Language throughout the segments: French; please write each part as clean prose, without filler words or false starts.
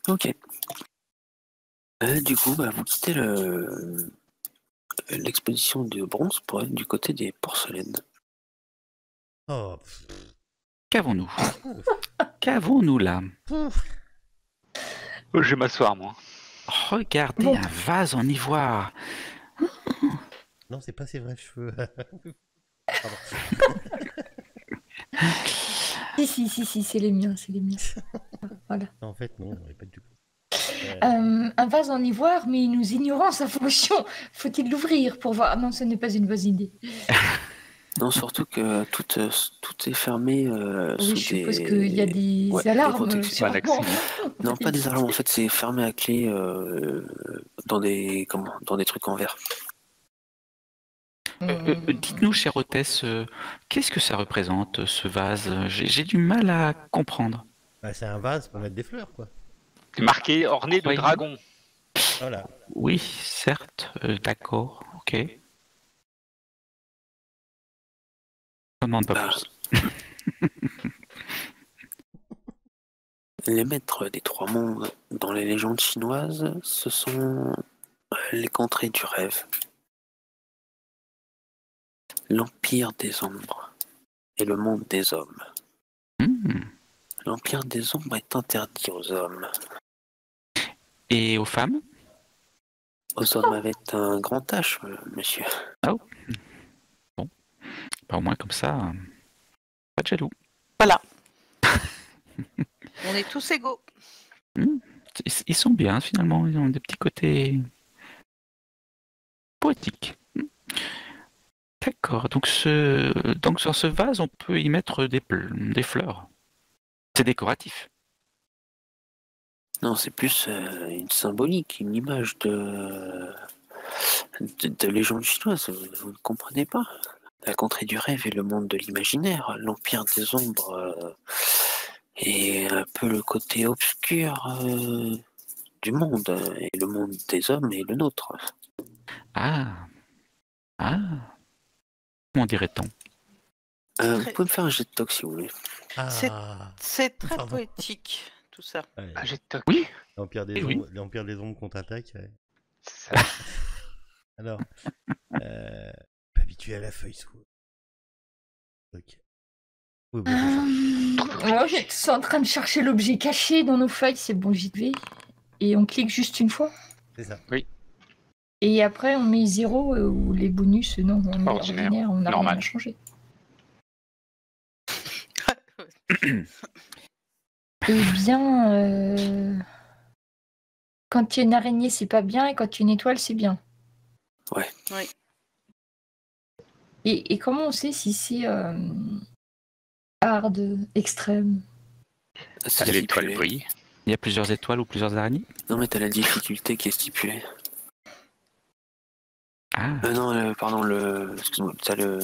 Ok. Du coup, vous quittez l'exposition de bronze pour aller du côté des porcelaines. Oh. Qu'avons-nous? Qu'avons-nous là? Je vais m'asseoir, moi. Regardez, Bon. un vase en ivoire. Non, c'est pas ses vrais cheveux. Pardon. Si, c'est les miens, Voilà. En fait, non, pas du tout. Un vase en ivoire, mais nous ignorons sa fonction. Faut-il l'ouvrir pour voir? Ah non, ce n'est pas une bonne idée. Non, surtout que tout est fermé Oui, sous je suppose des... qu'il y a des Ouais, des alarmes. protections. Pas sûrement. d'accès. Non, pas des alarmes, en fait, c'est fermé à clé dans des trucs en verre. Dites-nous, chère hôtesse, qu'est-ce que ça représente, ce vase? J'ai du mal à comprendre. Bah, c'est un vase pour mettre des fleurs, quoi. C'est marqué orné de Oui. dragon. Voilà. Oui, certes, d'accord, ok. Je n'en demande pas Bah, plus. Les maîtres des trois mondes dans les légendes chinoises, ce sont les contrées du rêve, l'empire des ombres et le monde des hommes. L'empire des ombres est interdit aux hommes. Et aux femmes? Aux hommes avec un grand H, monsieur. Au moins comme ça, pas de jaloux. Voilà. On est tous égaux. Ils sont bien finalement, ils ont des petits côtés poétiques. D'accord, donc sur ce vase, on peut y mettre des fleurs. C'est décoratif. Non, c'est plus une symbolique, une image de légende chinoise. Vous ne comprenez pas? La contrée du rêve et le monde de l'imaginaire, l'empire des ombres et un peu le côté obscur du monde, et le monde des hommes et le nôtre. Ah, comment dirait-on? Vous pouvez me faire un jet de toc si vous voulez. C'est très Pardon. poétique, tout ça. Ouais. Ah, j'ai toc. Oui. L'Empire des Eh oui. ombres, l'Empire des ombres contre-attaque. Ouais. C'est ça. Alors, pas habitué à la feuille sous. Ok. Oui, bon, Moi, je suis en train de chercher l'objet caché dans nos feuilles. C'est bon, j'y vais. Et on clique juste une fois. c'est ça. Et après, on met 0 ou les bonus. Non, on met Ordinaire. ordinaire. On n'a rien Normal. à changer. Eh bien, quand il y a une araignée, c'est pas bien. Et quand il y a une étoile, c'est bien. Ouais. Oui. Et comment on sait si c'est hard, extrême? C'est L'étoile stipulé. brille. Il y a plusieurs étoiles ou plusieurs araignées? Non, mais t'as la difficulté qui est stipulée. Ah, Non, pardon, excuse-moi,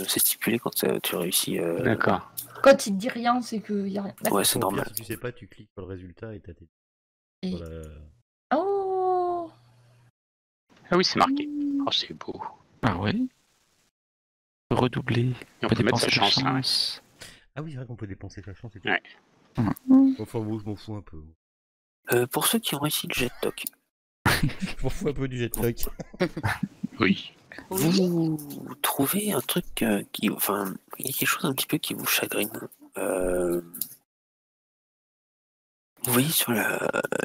c'est stipulé quand tu réussis. D'accord. Quand il te dit rien, c'est qu'il y a rien. D'accord. Ouais, c'est Au pire, normal. si tu sais pas, tu cliques sur le résultat et t'as tes. Et- Sur la- Oh, Ah oui, c'est marqué. Oh, c'est beau. ah ouais. Redoubler. Et on peut mettre sa dépenser de chance. Hein. Ah oui, c'est vrai qu'on peut dépenser sa chance et tout. Ouais. Enfin, bon, je m'en fous un peu. Pour ceux qui ont réussi le jet de toc, Je m'en fous un peu du jet de toc. Oui. vous trouvez un truc il y a quelque chose un petit peu qui vous chagrine. Vous voyez sur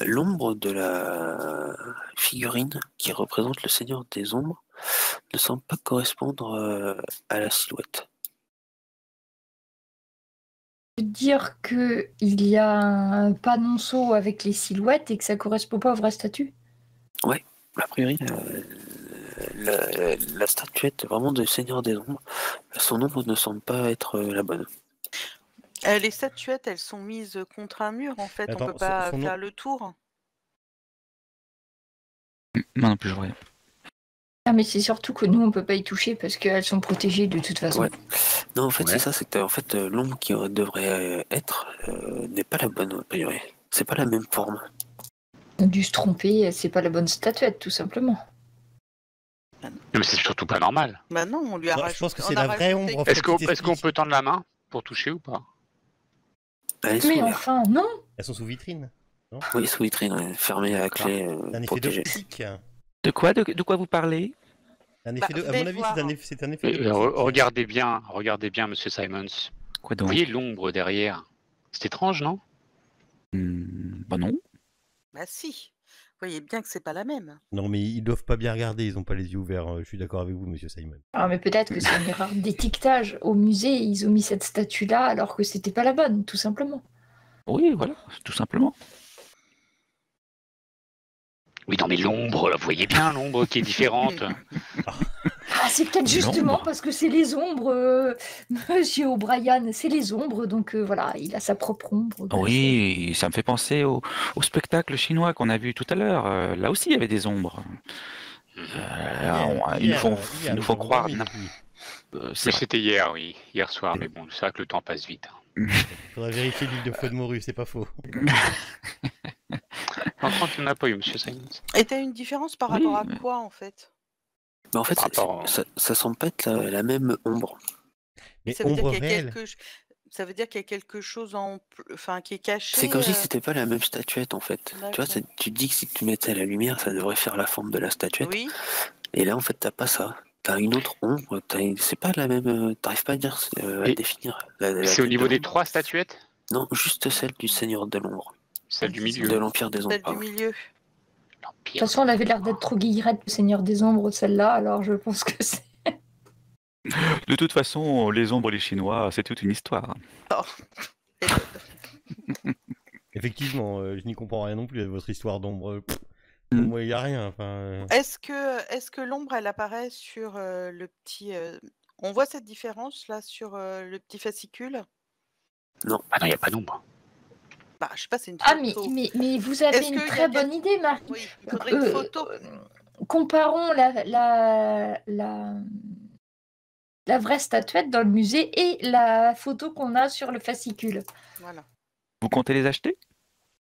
l'ombre de la figurine qui représente le Seigneur des Ombres ne semble pas correspondre à la silhouette. je veux dire qu'il y a un panonceau avec les silhouettes et que ça correspond pas au vrai statut. A priori, la statuette vraiment du Seigneur des Ombres, son ombre ne semble pas être la bonne. Les statuettes, elles sont mises contre un mur, en fait. Attends, on peut pas son nom- faire le tour. Moi non plus, je vois rien. Ah, mais c'est surtout que nous, on peut pas y toucher parce qu'elles sont protégées de toute façon. Ouais. Non, en fait, Ouais. c'est ça, c'est que en fait, l'ombre qui devrait être n'est pas la bonne, a priori. C'est pas la même forme. On a dû se tromper, c'est pas la bonne statuette, tout simplement. Non, mais c'est surtout pas normal. Bah non, on lui a Non, rajouté. je pense que on c'est a la vraie rajouté- ombre. En fait, Est-ce qu'on qui t'explique. peut tendre la main pour toucher ou pas? Elles sont Mais vertes. enfin, non. Elles sont sous vitrine. Non, Oui, sous vitrine, ouais, fermé à la clé, c'est un effet protégé. d'optique. De quoi vous parlez? Un effet Bah, à venez mon avis, voir. c'est un effet d'optique. Regardez bien, Monsieur Simons. Quoi Vous donc? voyez l'ombre derrière? C'est étrange, non? Bah non. Bah si. Vous voyez bien que c'est pas la même. Non, mais ils doivent pas bien regarder, ils ont pas les yeux ouverts. Je suis d'accord avec vous, monsieur Simon. Ah, mais peut-être que c'est une erreur d'étiquetage. Au musée, ils ont mis cette statue-là alors que c'était pas la bonne, tout simplement. Oui, voilà, tout simplement. Oui, non, mais l'ombre, là, vous voyez bien l'ombre qui est différente. Ah, c'est peut-être justement L'ombre. parce que c'est les ombres, Monsieur O'Brien, c'est les ombres, donc voilà, il a sa propre ombre. Oui, ça me fait penser au spectacle chinois qu'on a vu tout à l'heure. Là aussi, il y avait des ombres. Ils nous font croire. C'est Oui, vrai. c'était hier, oui, hier soir, mais bon, c'est vrai que le temps passe vite. Il faudrait vérifier l'huile de feu de morue, c'est pas faux. En France, il n'y en a pas eu, Monsieur Simons. Et t'as une différence par Oui, rapport à mais- quoi en fait? Mais en fait, Par rapport- ça semble pas être la même ombre. Mais Ça veut dire ombre qu'il y a réelle. Ça veut dire qu'il y a quelque chose enfin, qui est caché. C'est comme si c'était pas la même statuette en fait. Tu vois, D'accord. tu te dis que si tu mettais la lumière, ça devrait faire la forme de la statuette. Oui. Et là, en fait, t'as pas ça. T'as une autre ombre. C'est pas la même. T'arrives pas à dire, à Et définir. C'est au tête niveau de des l'ombre. 3 statuettes? Non, juste celle du Seigneur de l'ombre, Celle du Celle qui milieu. de l'Empire des Celle ombres. du pardon. milieu. De L'Empire. toute façon, elle avait l'air d'être trop guillerette, le Seigneur des Ombres, celle-là, alors je pense que c'est... De toute façon, les ombres et les Chinois, c'est toute une histoire. Et Effectivement, je n'y comprends rien non plus à votre histoire d'ombre. Mm. Moi, il n'y a rien. Enfin, Est-ce que l'ombre, elle apparaît sur le petit... On voit cette différence là sur le petit fascicule? Ah non, il n'y a pas d'ombre. Bah, je sais pas, c'est une Ah, photo. mais vous avez Est-ce une qu'il y a très bonne idée, Marc. Oui, il faudrait une photo. Comparons la vraie statuette dans le musée et la photo qu'on a sur le fascicule. Voilà. Vous comptez les acheter?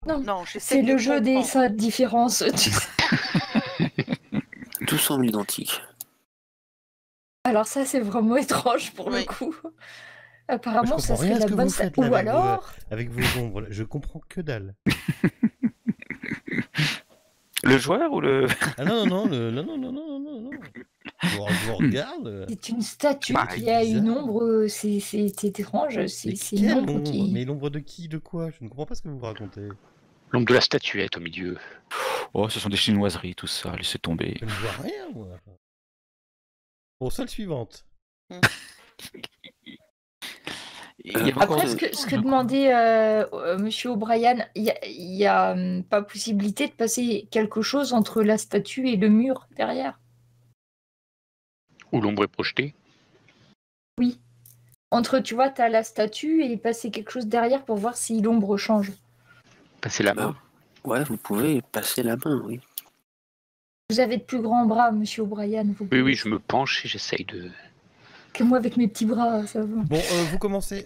Non, C'est le jeu des différences. Tu sais. Tout semble identique. Alors ça, c'est vraiment étrange pour le Oui. coup. je Apparemment, comprends ça serait rien à ce la que bonne vous faites statuette. là, Ou alors... avec vos ombres. Je comprends que dalle. Le joueur ou le... Ah non, non, non. Je vous regarde. C'est une statue Bah, qui a bizarre. une ombre, c'est étrange, c'est une Quelle ombre ombre? qui... Mais l'ombre de qui? De quoi? Je ne comprends pas ce que vous racontez. L'ombre de la statuette au milieu. Oh, ce sont des chinoiseries, tout ça. Laissez tomber. Je ne vois rien, moi. Bon, seule suivante. Il y avait encore Après, ce que demandait Monsieur O'Brien, il y a pas possibilité de passer quelque chose entre la statue et le mur derrière. Où l'ombre est projetée. Oui. Entre, tu vois, tu as la statue et passer quelque chose derrière pour voir si l'ombre change. Passer la main. Ouais, vous pouvez passer la main, oui. Vous avez de plus grands bras, Monsieur O'Brien. Vous Oui, pouvez- oui, je me penche et j'essaye de... Que moi, avec mes petits bras, ça va. Bon, vous commencez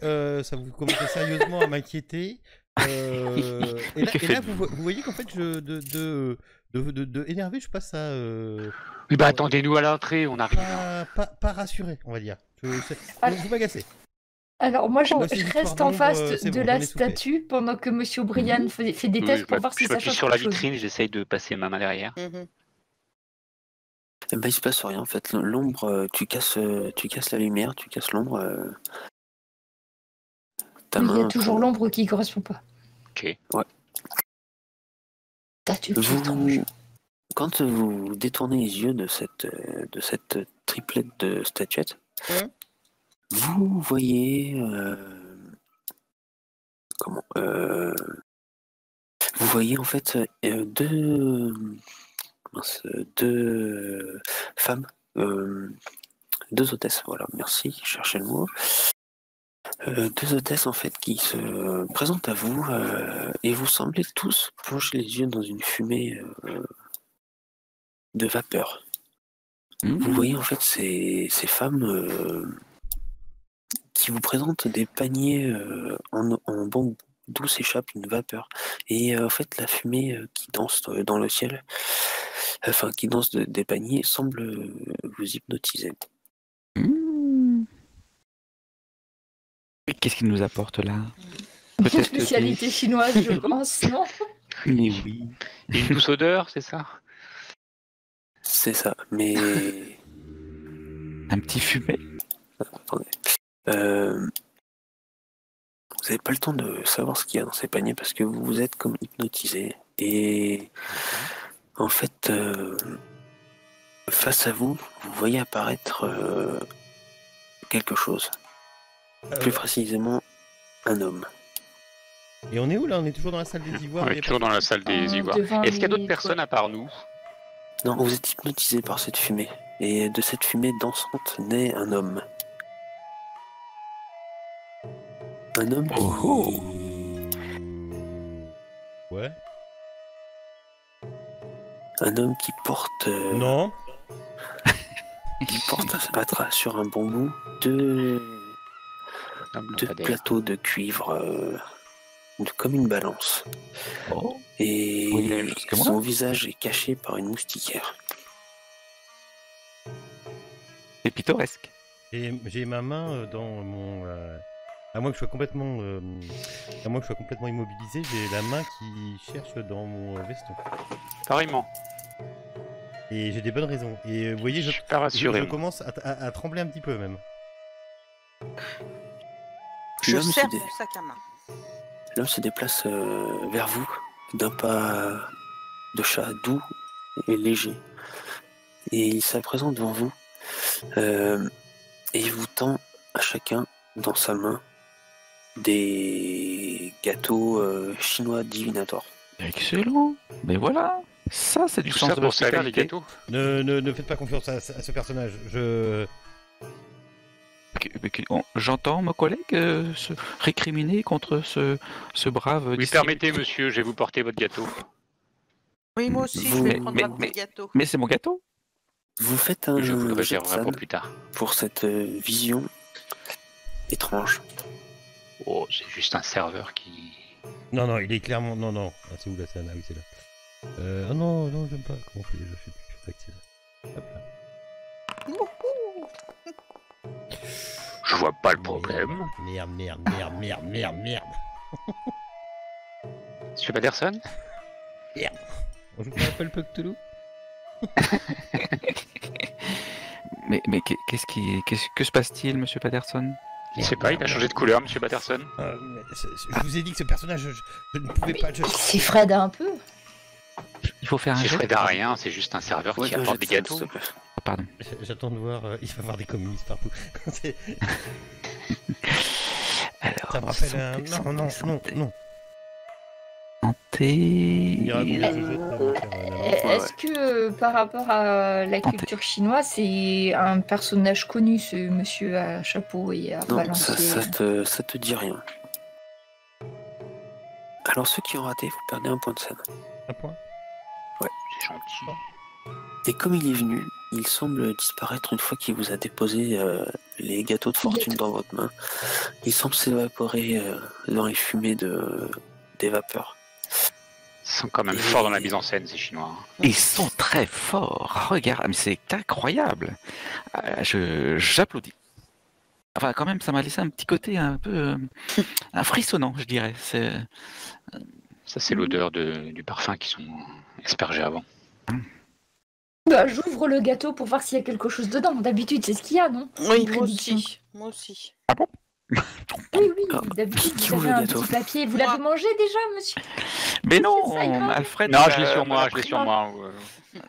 sérieusement à m'inquiéter. Et là, vous voyez qu'en fait, de énervé, je passe à Oui, bah attendez-nous à l'entrée, on arrive. pas rassuré, on va dire. Alors- Vous m'agacez. Alors moi, je Moi, c'est une reste histoire en face d'ombre, c'est de bon, la j'en ai soufflé. statue pendant que Monsieur O'Brien fait des tests pour voir si je ça m'appuie change sur la quelque chose. vitrine, j'essaye de passer ma main derrière. Mhm. Eh ben, il se passe rien en fait. L'ombre, tu casses la lumière, tu casses l'ombre. Ta Oui, il y main a toujours pour- l'ombre qui correspond pas. Ok. Statue qui est étrange. Quand vous détournez les yeux de cette triplette de statuettes, Mhm. vous voyez vous voyez en fait deux femmes, deux hôtesses. Voilà, merci, je cherchais le mot. Deux hôtesses en fait qui se présentent à vous et vous semblez tous plonger les yeux dans une fumée de vapeur. Vous voyez en fait ces femmes qui vous présentent des paniers en bambou d'où s'échappe une vapeur. Et en fait la fumée qui danse dans le ciel, enfin qui danse des paniers, semble vous hypnotiser. Mais qu'est-ce qu'il nous apporte là? Une Peut-être spécialité chinoise, je pense, non? Mais oui. Et une douce odeur, c'est ça? C'est ça, mais... Un petit fumet. Attendez. Vous n'avez pas le temps de savoir ce qu'il y a dans ces paniers parce que vous êtes comme hypnotisé. Et en fait, face à vous, vous voyez apparaître quelque chose. Plus précisément, un homme. Et on est où là? On est toujours dans la salle des ivoires? On est toujours dans la salle des ivoires. devant Est-ce qu'il y a d'autres les personnes à part nous? Non, vous êtes hypnotisé par cette fumée. Et de cette fumée dansante naît un homme. Un homme qui... Ouais. Un homme qui porte... Non. Qui porte sur un bon bout deux plateaux de cuivre comme une balance. Oh. Et Oui, il a la même chose que moi. son visage est caché par une moustiquaire. C'est pittoresque. Et j'ai ma main dans mon. À moins que je sois complètement, immobilisé, j'ai la main qui cherche dans mon veston. Pareillement. Et j'ai des bonnes raisons. Et vous voyez, Je suis pas rassuré. je commence à trembler un petit peu même. Je L'homme serre se dé- mon sac à main. L'homme se déplace vers vous d'un pas de chat doux et léger. Et il se présente devant vous. Et il vous tend à chacun dans sa main des gâteaux chinois divinatoires. Excellent. Mais voilà. Ça, c'est du Tout sens ça de pour servir les l'hospitalité. gâteaux? Ne faites pas confiance à ce personnage. J'entends mon collègue se récriminer contre ce brave Oui, disciple. permettez, monsieur, je vais vous porter votre gâteau. Oui, moi aussi, Vous- je vais prendre mais- un petit gâteau. Mais c'est mon gâteau. Vous faites un Je vous le jet de réserverai pour SAD plus tard. pour cette vision étrange. Oh, c'est juste un serveur qui... Non, il est clairement. Non. Ah, c'est où la scène? Ah oui, c'est là. Ah non, j'aime pas. Comment on fait déjà? Je sais plus. Je sais pas que c'est là. Hop là. Je vois pas le problème. Merde. Monsieur Patterson? On joue pas Apple Cthulhu? Mais que se passe-t-il, monsieur Patterson? Je sais pas, il a changé de couleur, monsieur Patterson. Je vous ai dit que ce personnage, je ne pouvais pas. C'est Fred un peu. Il faut faire un C'est jet. Fred à rien, c'est juste un serveur Ouais, qui un apporte jet des de SAD, gâteaux. s'il te plaît. Oh, pardon. J'attends de voir. Il va y avoir des communistes partout. Alors, Ça me rappelle un. Non. Santé. Est-ce que par rapport à la culture chinoise, c'est un personnage connu, ce monsieur à chapeau et à Non, balancer ça te dit rien. Alors ceux qui ont raté, vous perdez un point de scène. Un point. C'est gentil. Et comme il est venu, il semble disparaître une fois qu'il vous a déposé les gâteaux de fortune dans votre main. Il semble s'évaporer dans les fumées des vapeurs. Ils sont quand même forts dans la mise en scène, ces Chinois. Ils sont très forts. Regarde, mais c'est incroyable. J'applaudis. Enfin, quand même, ça m'a laissé un petit côté un peu un frissonnant, je dirais. Ça, c'est l'odeur du parfum qui sont aspergés avant. Bah, j'ouvre le gâteau pour voir s'il y a quelque chose dedans. D'habitude, c'est ce qu'il y a, non? Oui, Une prédiction. moi aussi. Oui, Ah, d'habitude, qui vous ouvre avez le un gâteau? petit papier. Vous l'avez mangé déjà, monsieur? Mais non, C'est ça, il va. Alfred. Non, il je l'ai a- sur moi, l'a je l'ai pris, sur hein. moi.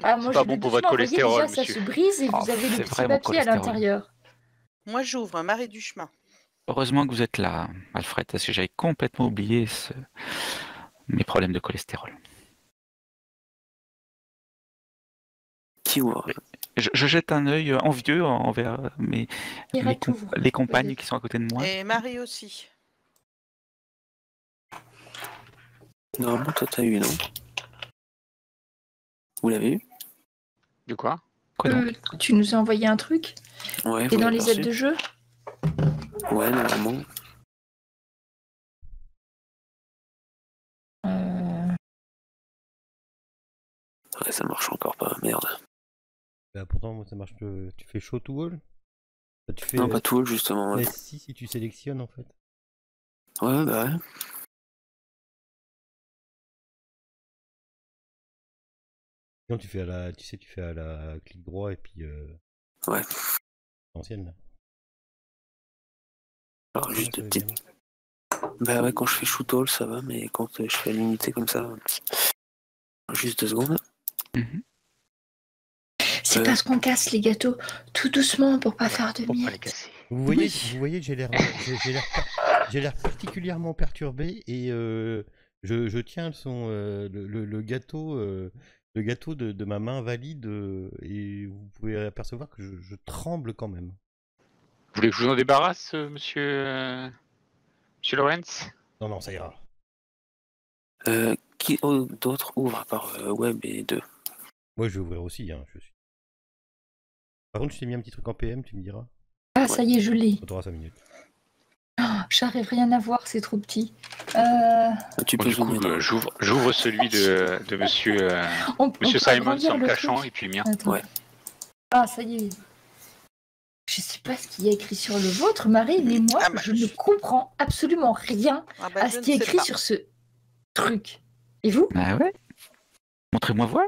Ah, moi, pas je bon vais pour votre doucement. Voyez, cholestérol, déjà, ça monsieur. se brise et Oh, vous avez c'est le petit vraiment papier à cholestérol. l'intérieur. Moi, j'ouvre Marie du chemin. Heureusement que vous êtes là, Alfred, parce que j'avais complètement oublié mes problèmes de cholestérol. Qui ouvre? Je jette un œil envieux envers Irai t'ouvre, les compagnes peut-être. qui sont à côté de moi. Et Marie aussi. Normalement, toi t'as eu, non? Vous l'avez eu? De quoi? Quoi donc? Tu nous as envoyé un truc? Ouais, T'es vous dans l'avez les aides reçu? de jeu? Ouais, normalement. Ouais, ça marche encore pas, merde. Bah, pourtant, moi, ça marche. Tu fais show to all? Tu fais. Non, pas tout, justement. Ouais, Mais si tu sélectionnes en fait. ouais, bah ouais. Sinon, tu fais à la clic droit et puis Ouais. ancienne là. Alors, Ouais, juste ça de va petites. bien. Bah ouais, quand je fais shoot all, ça va, mais quand je fais l'unité comme ça. Juste 2 secondes. C'est parce qu'on casse les gâteaux tout doucement pour pas faire de Pour pas les miettes. casser. Vous voyez, j'ai l'air particulièrement perturbé et je tiens le gâteau, le gâteau de ma main valide et vous pouvez apercevoir que je tremble quand même. Vous voulez que je vous en débarrasse, monsieur Lawrence? Non, ça ira. Qui d'autre ouvre à part Web et 2? Moi, je vais ouvrir aussi. Hein, Par contre, je t'ai mis un petit truc en PM, tu me diras. Ah, ça y est, je l'ai. On aura 5 minutes. Oh, j'arrive rien à voir, c'est trop petit. Tu Bon, peux du coup, zoomer dans- j'ouvre celui de monsieur, On peut monsieur Simon agrandir en me le cachant, truc. et puis le mien. Attends. Ouais. Ah, ça y est. Je sais pas ce qu'il y a écrit sur le vôtre, Marie, mais moi, Ah bah, je ne comprends absolument rien Ah bah, à je ce ne qui est sais écrit pas. sur ce truc. Et vous? Ah ouais. Montrez-moi voir.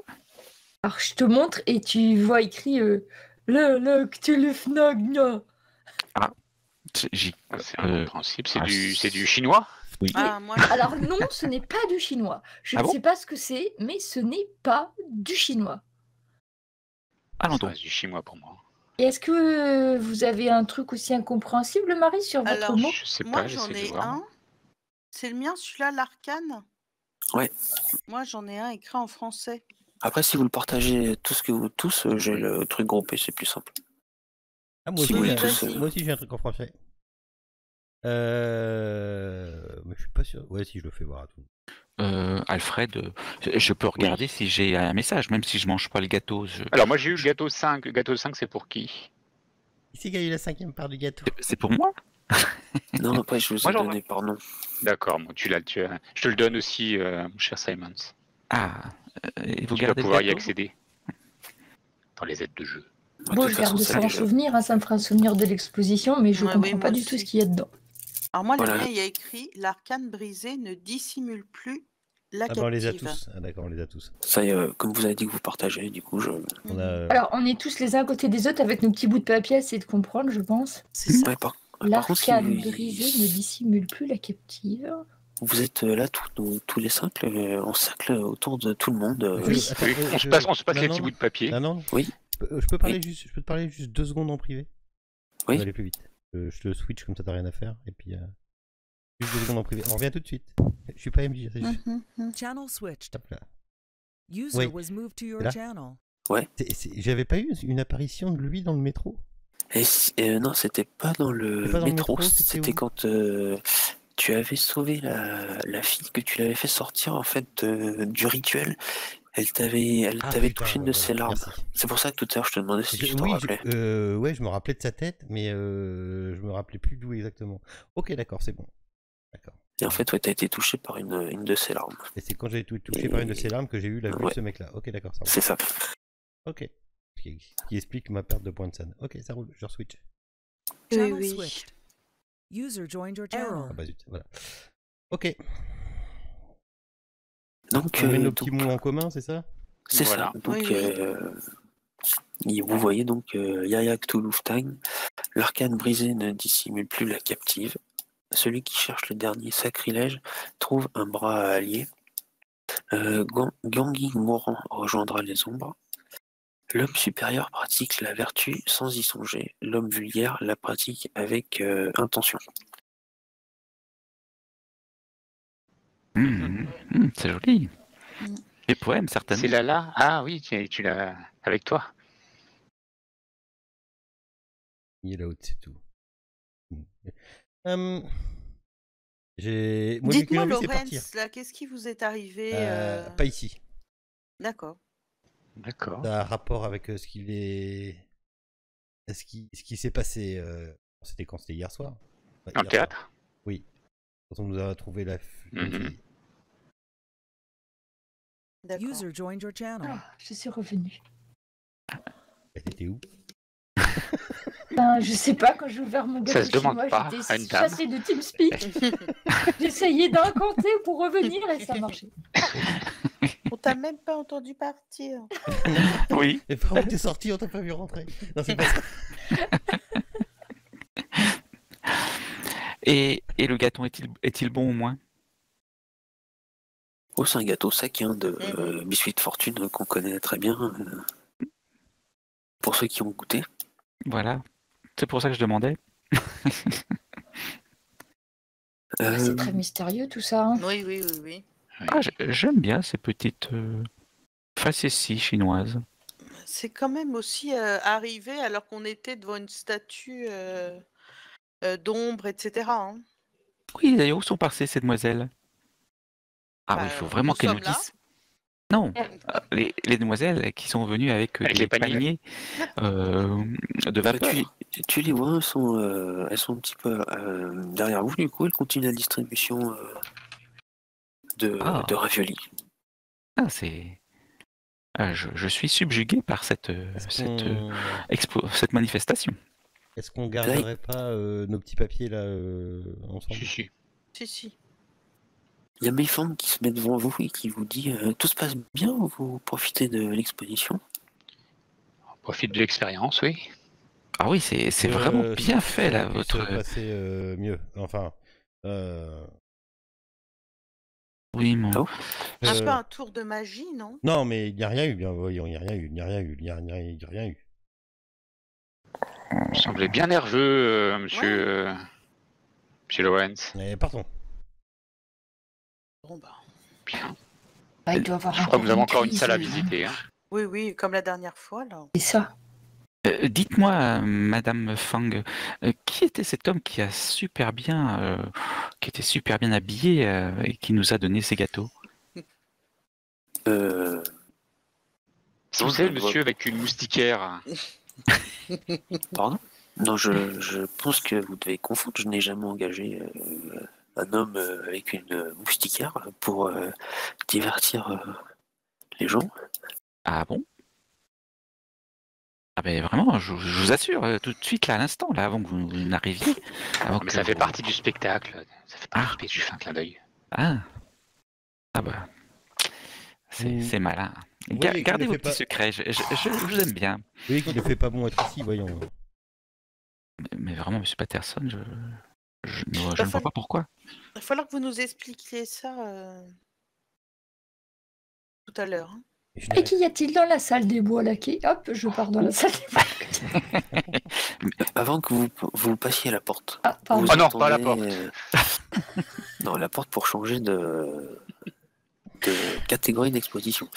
Alors, je te montre et tu vois écrit le Cthulhufnagna. J'y- C'est incompréhensible. C'est ah, du chinois? Oui. Ah, moi, Alors, non, ce n'est pas du chinois. Je Ah ne bon sais pas ce que c'est, mais ce n'est pas du chinois. Allons Ça donc. reste du chinois pour moi. Et est-ce que vous avez un truc aussi incompréhensible, Marie, sur votre alors, mot? Je sais moi pas, j'en j'essaie de ai voir. un. C'est le mien, celui-là, l'arcane? Ouais. Moi, j'en ai un écrit en français. Après, si vous le partagez tous, j'ai le truc groupé, c'est plus simple. Ah, moi Si aussi, vous voulez vas-y. moi aussi j'ai un truc en français. Mais je suis pas sûr. Ouais, si je le fais voir à tout. Alfred, je peux regarder si j'ai un message, même si je mange pas le gâteau. Alors, moi, j'ai eu le gâteau 5. Le gâteau 5, c'est pour qui? Ici, il y a eu la 5e part du gâteau. C'est pour moi? Non, après, je vous Moi, ai j'en donné par nom. D'accord, bon, tu l'as. Je te le donne aussi, mon cher Simons. Ah, et vous Tu vas gardez pouvoir le y gâteau? accéder. Dans les aides de jeu. De Bon, toute je garde façon, ça en ça, souvenir, hein, ça me fera un souvenir de l'exposition, mais je Ouais, comprends oui, pas moi du tout aussi. ce qu'il y a dedans. Alors, moi, Voilà. le mien, il y a écrit l'arcane brisé ne dissimule plus la Ah, bah, on les a captive. tous. Ah, d'accord, on les a tous. ça comme vous avez dit que vous partagez, du coup, je. On a. Alors, on est tous les uns à côté des autres avec nos petits bouts de papier, essayer de comprendre, je pense. C'est ça. Ouais, par contre, si L'arcane brisée ne dissimule plus la captive. vous êtes là tous les 5 en cercle autour de tout le monde. Oui. Attends, Oui, on se passe les petits bouts de papier. Non. Oui. Je peux te parler juste 2 secondes en privé. Oui. Ça va aller plus vite. Je te switch comme ça, t'as rien à faire. Et puis, juste 2 secondes en privé. On revient tout de suite. Je suis pas MJ, c'est juste. Channel switched. Hop là. User Oui. was moved to your Là. channel. J'avais pas eu une apparition de lui dans le métro. Non, c'était pas dans le C'était pas dans le métro, métro, c'était c'était où quand tu avais sauvé la fille que tu l'avais fait sortir en fait du rituel. Elle t'avait Ah, putain, touché une de voilà, ses larmes. merci. C'est pour ça que tout à l'heure je te demandais si tu t'en Oui, rappelais. ouais, je me rappelais de sa tête, mais je me rappelais plus d'où exactement. Ok, d'accord, c'est bon. D'accord. Et en fait, ouais, t'as été touché par une de ses larmes. Et c'est quand j'ai été touché par une de ses larmes que j'ai eu la vue de Ouais. ce mec-là. Ok, d'accord, ça roule. C'est ça. Ok. Ce qui explique ma perte de points de scène. Ok, ça roule, je re-switch. Channel oui. switched. User joined your Ah channel. bah zut, voilà. Ok. Donc, On met nos petits mots en commun, c'est ça? c'est Voilà. ça. Donc, Oui, vous voyez donc Yaya Cthulhuftang, l'arcane brisé ne dissimule plus la captive. Celui qui cherche le dernier sacrilège trouve un bras allié. Gangui mourant rejoindra les ombres. L'homme supérieur pratique la vertu sans y songer. L'homme vulgaire la pratique avec intention. C'est joli. Mm. Les poèmes, certainement. C'est là. Ah oui, tu l'as avec toi. Il est là-haut, c'est tout. Moi, vu que Dites-moi, j'ai envie, c'est partir. Laurence, là, qu'est-ce qui vous est arrivé Pas ici. D'accord. D'accord. Ça a rapport avec ce qui s'est passé. C'était quand? C'était hier soir. Enfin, Dans le hier théâtre? soir. Oui. Quand on nous a trouvé la Mhm. fille. D'accord. User joined your channel. Ah, je suis revenue. Elle était où? Ben, je sais pas, quand j'ai ouvert mon Ça gâteau se demande chinois, pas j'étais à une dame. chassée de TeamSpeak. J'essayais d'incanter pour revenir et ça marchait. On t'a même pas entendu partir. Oui. Et par où t'es sorti, on t'a pas vu rentrer. Non, c'est pas ça. Et le gâteau est-il bon au moins? Oh, c'est un gâteau sec de Mhm. biscuits de fortune qu'on connaît très bien. Pour ceux qui ont goûté. Voilà. C'est pour ça que je demandais. C'est très mystérieux tout ça. Hein. Oui, oui, oui, oui. Ah, j'aime bien ces petites facéties chinoises. C'est quand même aussi arrivé alors qu'on était devant une statue d'ombre, etc. Hein. Oui, d'ailleurs, où sont passées ces demoiselles? Ah oui, il Bah, faut vraiment nous qu'elles nous sommes là. disent. Non, les demoiselles qui sont venues avec, Avec des les paniers. de Bah, vapeur. tu les vois, elles sont un petit peu derrière vous, du coup, elles continuent la distribution de raviolis. Ah, c'est. Ah, je suis subjugué par cette manifestation. Est-ce qu'on garderait pas nos petits papiers là ensemble? Si. Si. Il y a Mayfang qui se met devant vous et qui vous dit tout se passe bien, vous profitez de l'exposition? On profite de l'expérience, oui. Ah oui, c'est vraiment bien fait là, Ça aurait pu se votre. passer mieux. Enfin. Oui, mon. Oh. Un peu un tour de magie, non? Non, mais il n'y a rien eu, bien voyons, il n'y a rien eu, il n'y a rien eu, il n'y a rien eu. Vous semblez bien nerveux, monsieur Lawrence. Partons. Bon, bah. Bien. Bah, il doit avoir Je crois que nous avons encore une crise, salle à visiter. Hein. Oui, comme la dernière fois, là. C'est ça. Dites-moi, Madame Fang, qui était cet homme qui était super bien habillé et qui nous a donné ces gâteaux? Si vous savez, le monsieur avec une moustiquaire. Pardon? Non, je pense que vous devez confondre. Je n'ai jamais engagé un homme avec une moustiquaire pour divertir les gens. Ah bon? Ah ben vraiment, je vous assure, tout de suite là, à l'instant, là, avant que vous n'arriviez. Mais ça fait partie du spectacle. Ça fait partie du fin clin d'œil. Ah bah. C'est malin. Oui, Gardez ne vos fais petits pas- secrets, je vous aime bien. Oui, qu'il ne fait pas bon être ici, voyons. Mais vraiment, Monsieur Patterson, je ne Bah, vois pas pourquoi. Il va falloir que vous nous expliquiez ça tout à l'heure. Hein. Et qu'y a-t-il dans la salle des bois là Hop, je pars dans la salle des bois. Avant que vous passiez à la porte. Ah, pardon. vous Oh non, pas la entendez, non, la porte pour changer de catégorie d'exposition.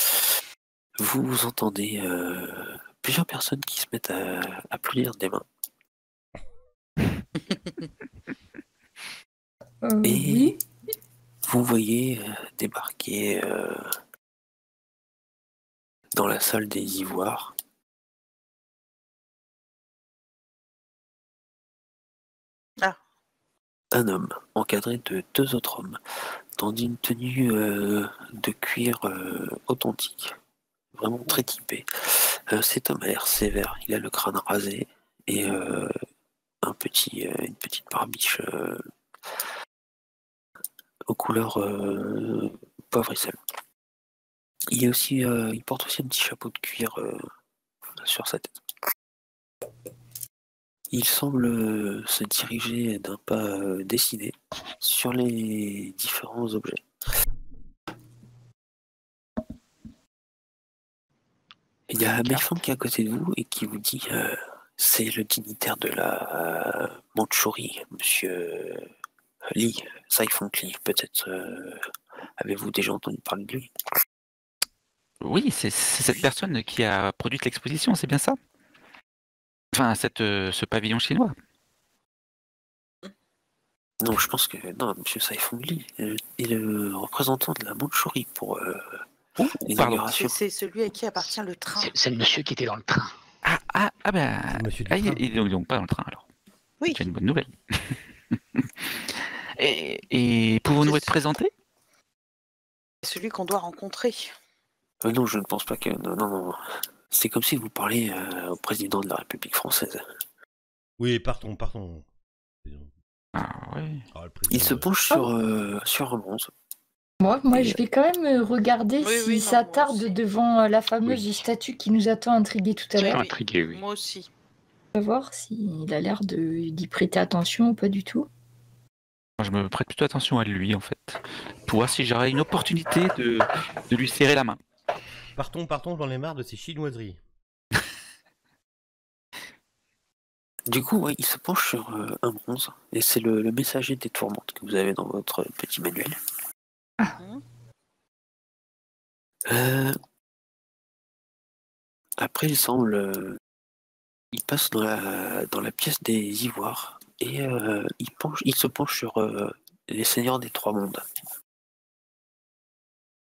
Vous entendez plusieurs personnes qui se mettent à applaudir des mains. Et Oui. vous voyez débarquer dans la salle des ivoires un homme encadré de 2 autres hommes dans une tenue de cuir authentique, vraiment très typé. Cet homme a l'air sévère, il a le crâne rasé et une petite barbiche aux couleurs poivre et sel. Il porte aussi un petit chapeau de cuir sur sa tête. Il semble se diriger d'un pas décidé sur les différents objets. Il y a Mayfang qui est à côté de vous et qui vous dit c'est le dignitaire de la Mandchourie, monsieur Li, Saifong Li. Peut-être avez-vous déjà entendu parler de lui? Oui, c'est cette personne qui a produit l'exposition, c'est bien ça? Enfin, ce pavillon chinois. Non, je pense que non, monsieur Saifong Li est le représentant de la Mandchourie pour l'inauguration. C'est celui à qui appartient le train. C'est le monsieur qui était dans le train. Il est donc pas dans le train alors. Oui. C'est une bonne nouvelle. et pouvons-nous être présentés? C'est celui qu'on doit rencontrer. Non, je ne pense pas que... Non. C'est comme si vous parliez au président de la République française. Oui, partons. Ah oui. Ah, le président Il se penche sur un bronze. Moi, je vais quand même regarder Oui, si oui, non, ça moi tarde aussi. devant la fameuse statue qui nous a tant intrigués tout à Ça l'heure. m'a oui. intrigué, oui. Moi aussi. On va voir s'il a l'air d'y prêter attention ou pas du tout. Moi, je me prête plutôt attention à lui, en fait. Pour voir si j'aurais une opportunité de lui serrer la main. Partons, j'en ai marre de ces chinoiseries. Du coup, ouais, il se penche sur un bronze, et c'est le messager des tourmentes que vous avez dans votre petit manuel. Mhm. Après, il passe dans la pièce des ivoires, et il se penche sur les seigneurs des trois mondes.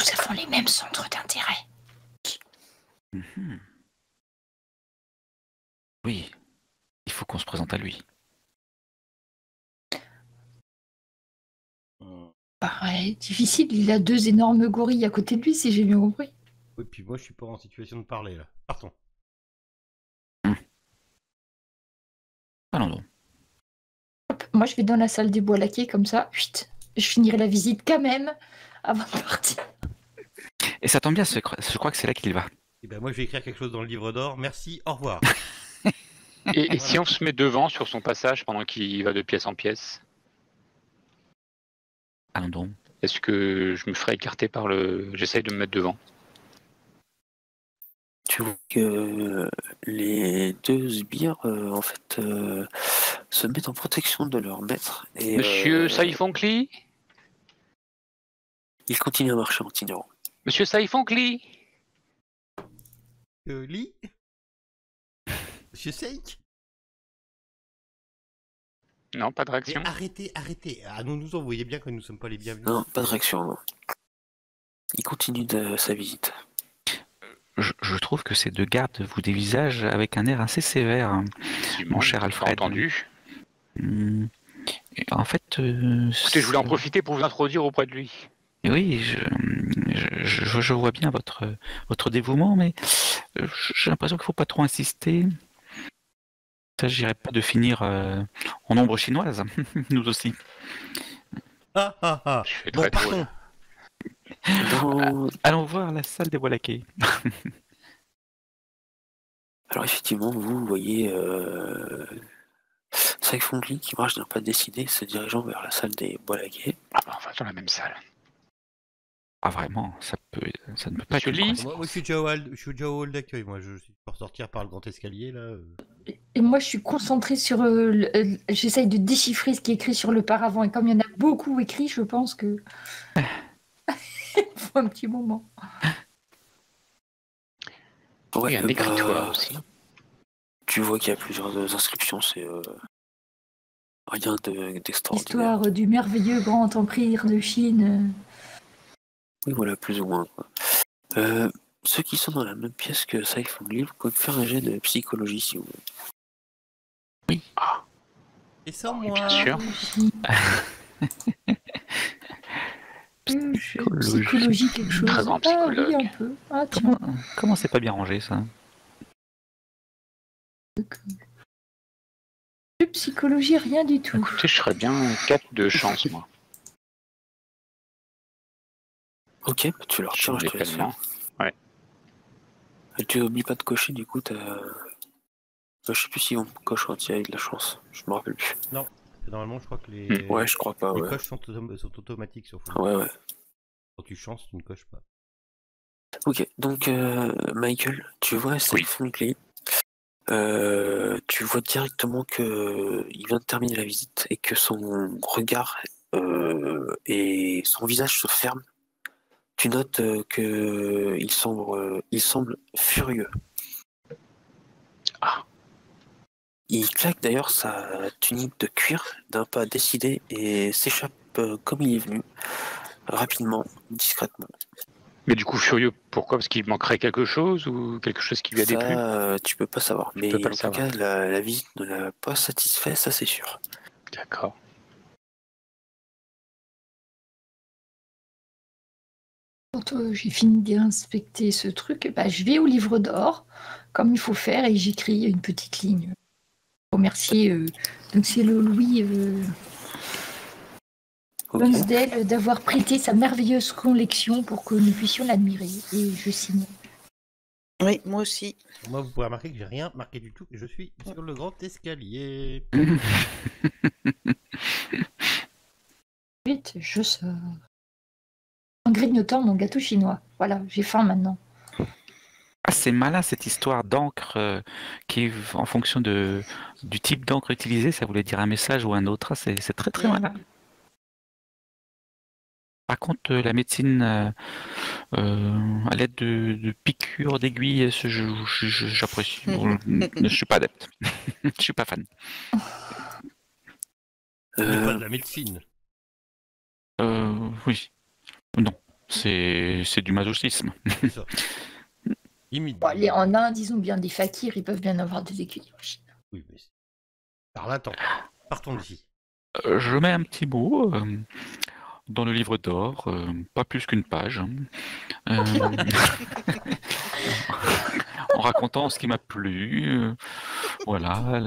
Nous avons les mêmes centres d'intérêt. Mhm. Oui, il faut qu'on se présente à lui. Pareil, difficile, il a 2 énormes gorilles à côté de lui, si j'ai bien compris. Oui, puis moi je suis pas en situation de parler là. Partons. Allons donc. Hop, moi, je vais dans la salle des bois laqués, comme ça. Chut, je finirai la visite quand même avant de partir. Et ça tombe bien, je crois que c'est là qu'il va. Et ben moi je vais écrire quelque chose dans le livre d'or. Merci, au revoir. Et si on se met devant sur son passage pendant qu'il va de pièce en pièce, Allons donc. est-ce que je me ferai écarter par le... J'essaye de me mettre devant. Tu vois que les deux sbires, en fait, se mettent en protection de leur maître. Et, Monsieur Saifonkli ils continuent à marcher en itinérant. Monsieur Saifonkli Lee Monsieur Seik. Non, pas de réaction. Arrêtez. Ah, nous en voyez bien que nous ne sommes pas les bienvenus. Non, pas de réaction. Non. Il continue sa visite. Je trouve que ces deux gardes vous dévisagent avec un air assez sévère, mon cher Alfred. Entendu. En fait, Écoutez, je voulais en profiter pour vous introduire auprès de lui. oui, je vois bien votre dévouement, mais j'ai l'impression qu'il ne faut pas trop insister. Il ne s'agirait pas de finir en ombre chinoise, nous aussi. Ah. Je fais Bon, très partons. Dans- Allons voir la salle des bois laqués. Alors effectivement, vous voyez Saifonkli qui marche d'un pas décidé, se dirigeant vers la salle des bois laqués. Ah, on va dans la même salle. Ah vraiment, ça ne peut pas être Monsieur une Lee coïncidence. Moi je suis déjà au hall d'accueil. Moi je suis pour sortir par le grand escalier là. Et moi, je suis concentrée sur... j'essaye de déchiffrer ce qui est écrit sur le paravent. Et comme il y en a beaucoup écrit, je pense que... Il faut un petit moment. Ouais, Il y a un écritoire aussi. Tu vois qu'il y a plusieurs inscriptions, c'est rien d'extraordinaire. Histoire du merveilleux grand empire de Chine. Oui, voilà, plus ou moins. Quoi. Ceux qui sont dans la même pièce que Saifonkli, vous pouvez faire un jet de psychologie si vous voulez. Et sans Oui, moi. bien sûr. Psychologie, quelque chose. Très grand Ah oui, psychologue. un peu. Ah tiens. Comment c'est pas bien rangé ça? De psychologie, rien du tout. Écoutez, je serais bien 4 de chance, moi. Ok, bah, tu leur Sur tires, je les te laisse paiements. faire. Et tu oublies pas de cocher, du coup, je sais plus si on coche quand il y a de la chance. Je me rappelle plus. Normalement je crois que les Ouais, je crois pas, les ouais. coches sont automatiques sur Phone. Ouais. Quand tu chances, tu ne coches pas. Ok, donc Michael, tu vois Saifonkli. Tu vois directement que il vient de terminer la visite et que son regard et son visage se ferment. Tu notes que il semble furieux. Ah. Il claque d'ailleurs sa tunique de cuir d'un pas décidé et s'échappe comme il est venu, rapidement, discrètement. Mais du coup, furieux, pourquoi? Parce qu'il manquerait quelque chose ou quelque chose qui lui a déplu? Ça, tu peux pas savoir. Mais peux pas en le tout savoir. cas, la visite ne l'a pas satisfait, ça c'est sûr. D'accord. Quand j'ai fini d'inspecter ce truc, bah, je vais au livre d'or, comme il faut faire, et j'écris une petite ligne. Remercier. Donc c'est le Louis. Ok. Lonsdale d'avoir prêté sa merveilleuse collection pour que nous puissions l'admirer. Et je signe. Oui, moi aussi. Moi, vous pouvez remarquer que j'ai rien marqué du tout. Je suis sur le grand escalier. Vite, je sors. En grignotant mon gâteau chinois. Voilà, j'ai faim maintenant. Ah, c'est malin cette histoire d'encre qui est en fonction du type d'encre utilisé, ça voulait dire un message ou un autre. Ah, c'est très très malin. Par contre, la médecine à l'aide de piqûres, d'aiguilles, j'apprécie. Je suis pas adepte. Je suis pas fan. Ce n'est pas Euh, de la médecine. Oui. Non. C'est du masochisme. C'est ça. Limite. Bon, allez, en Inde, ils ont bien des fakirs, ils peuvent bien avoir des aiguilles en Chine. Oui, mais charlatan. Partons d'ici. Je mets un petit mot dans le livre d'or, pas plus qu'une page, hein. En racontant ce qui m'a plu. Voilà,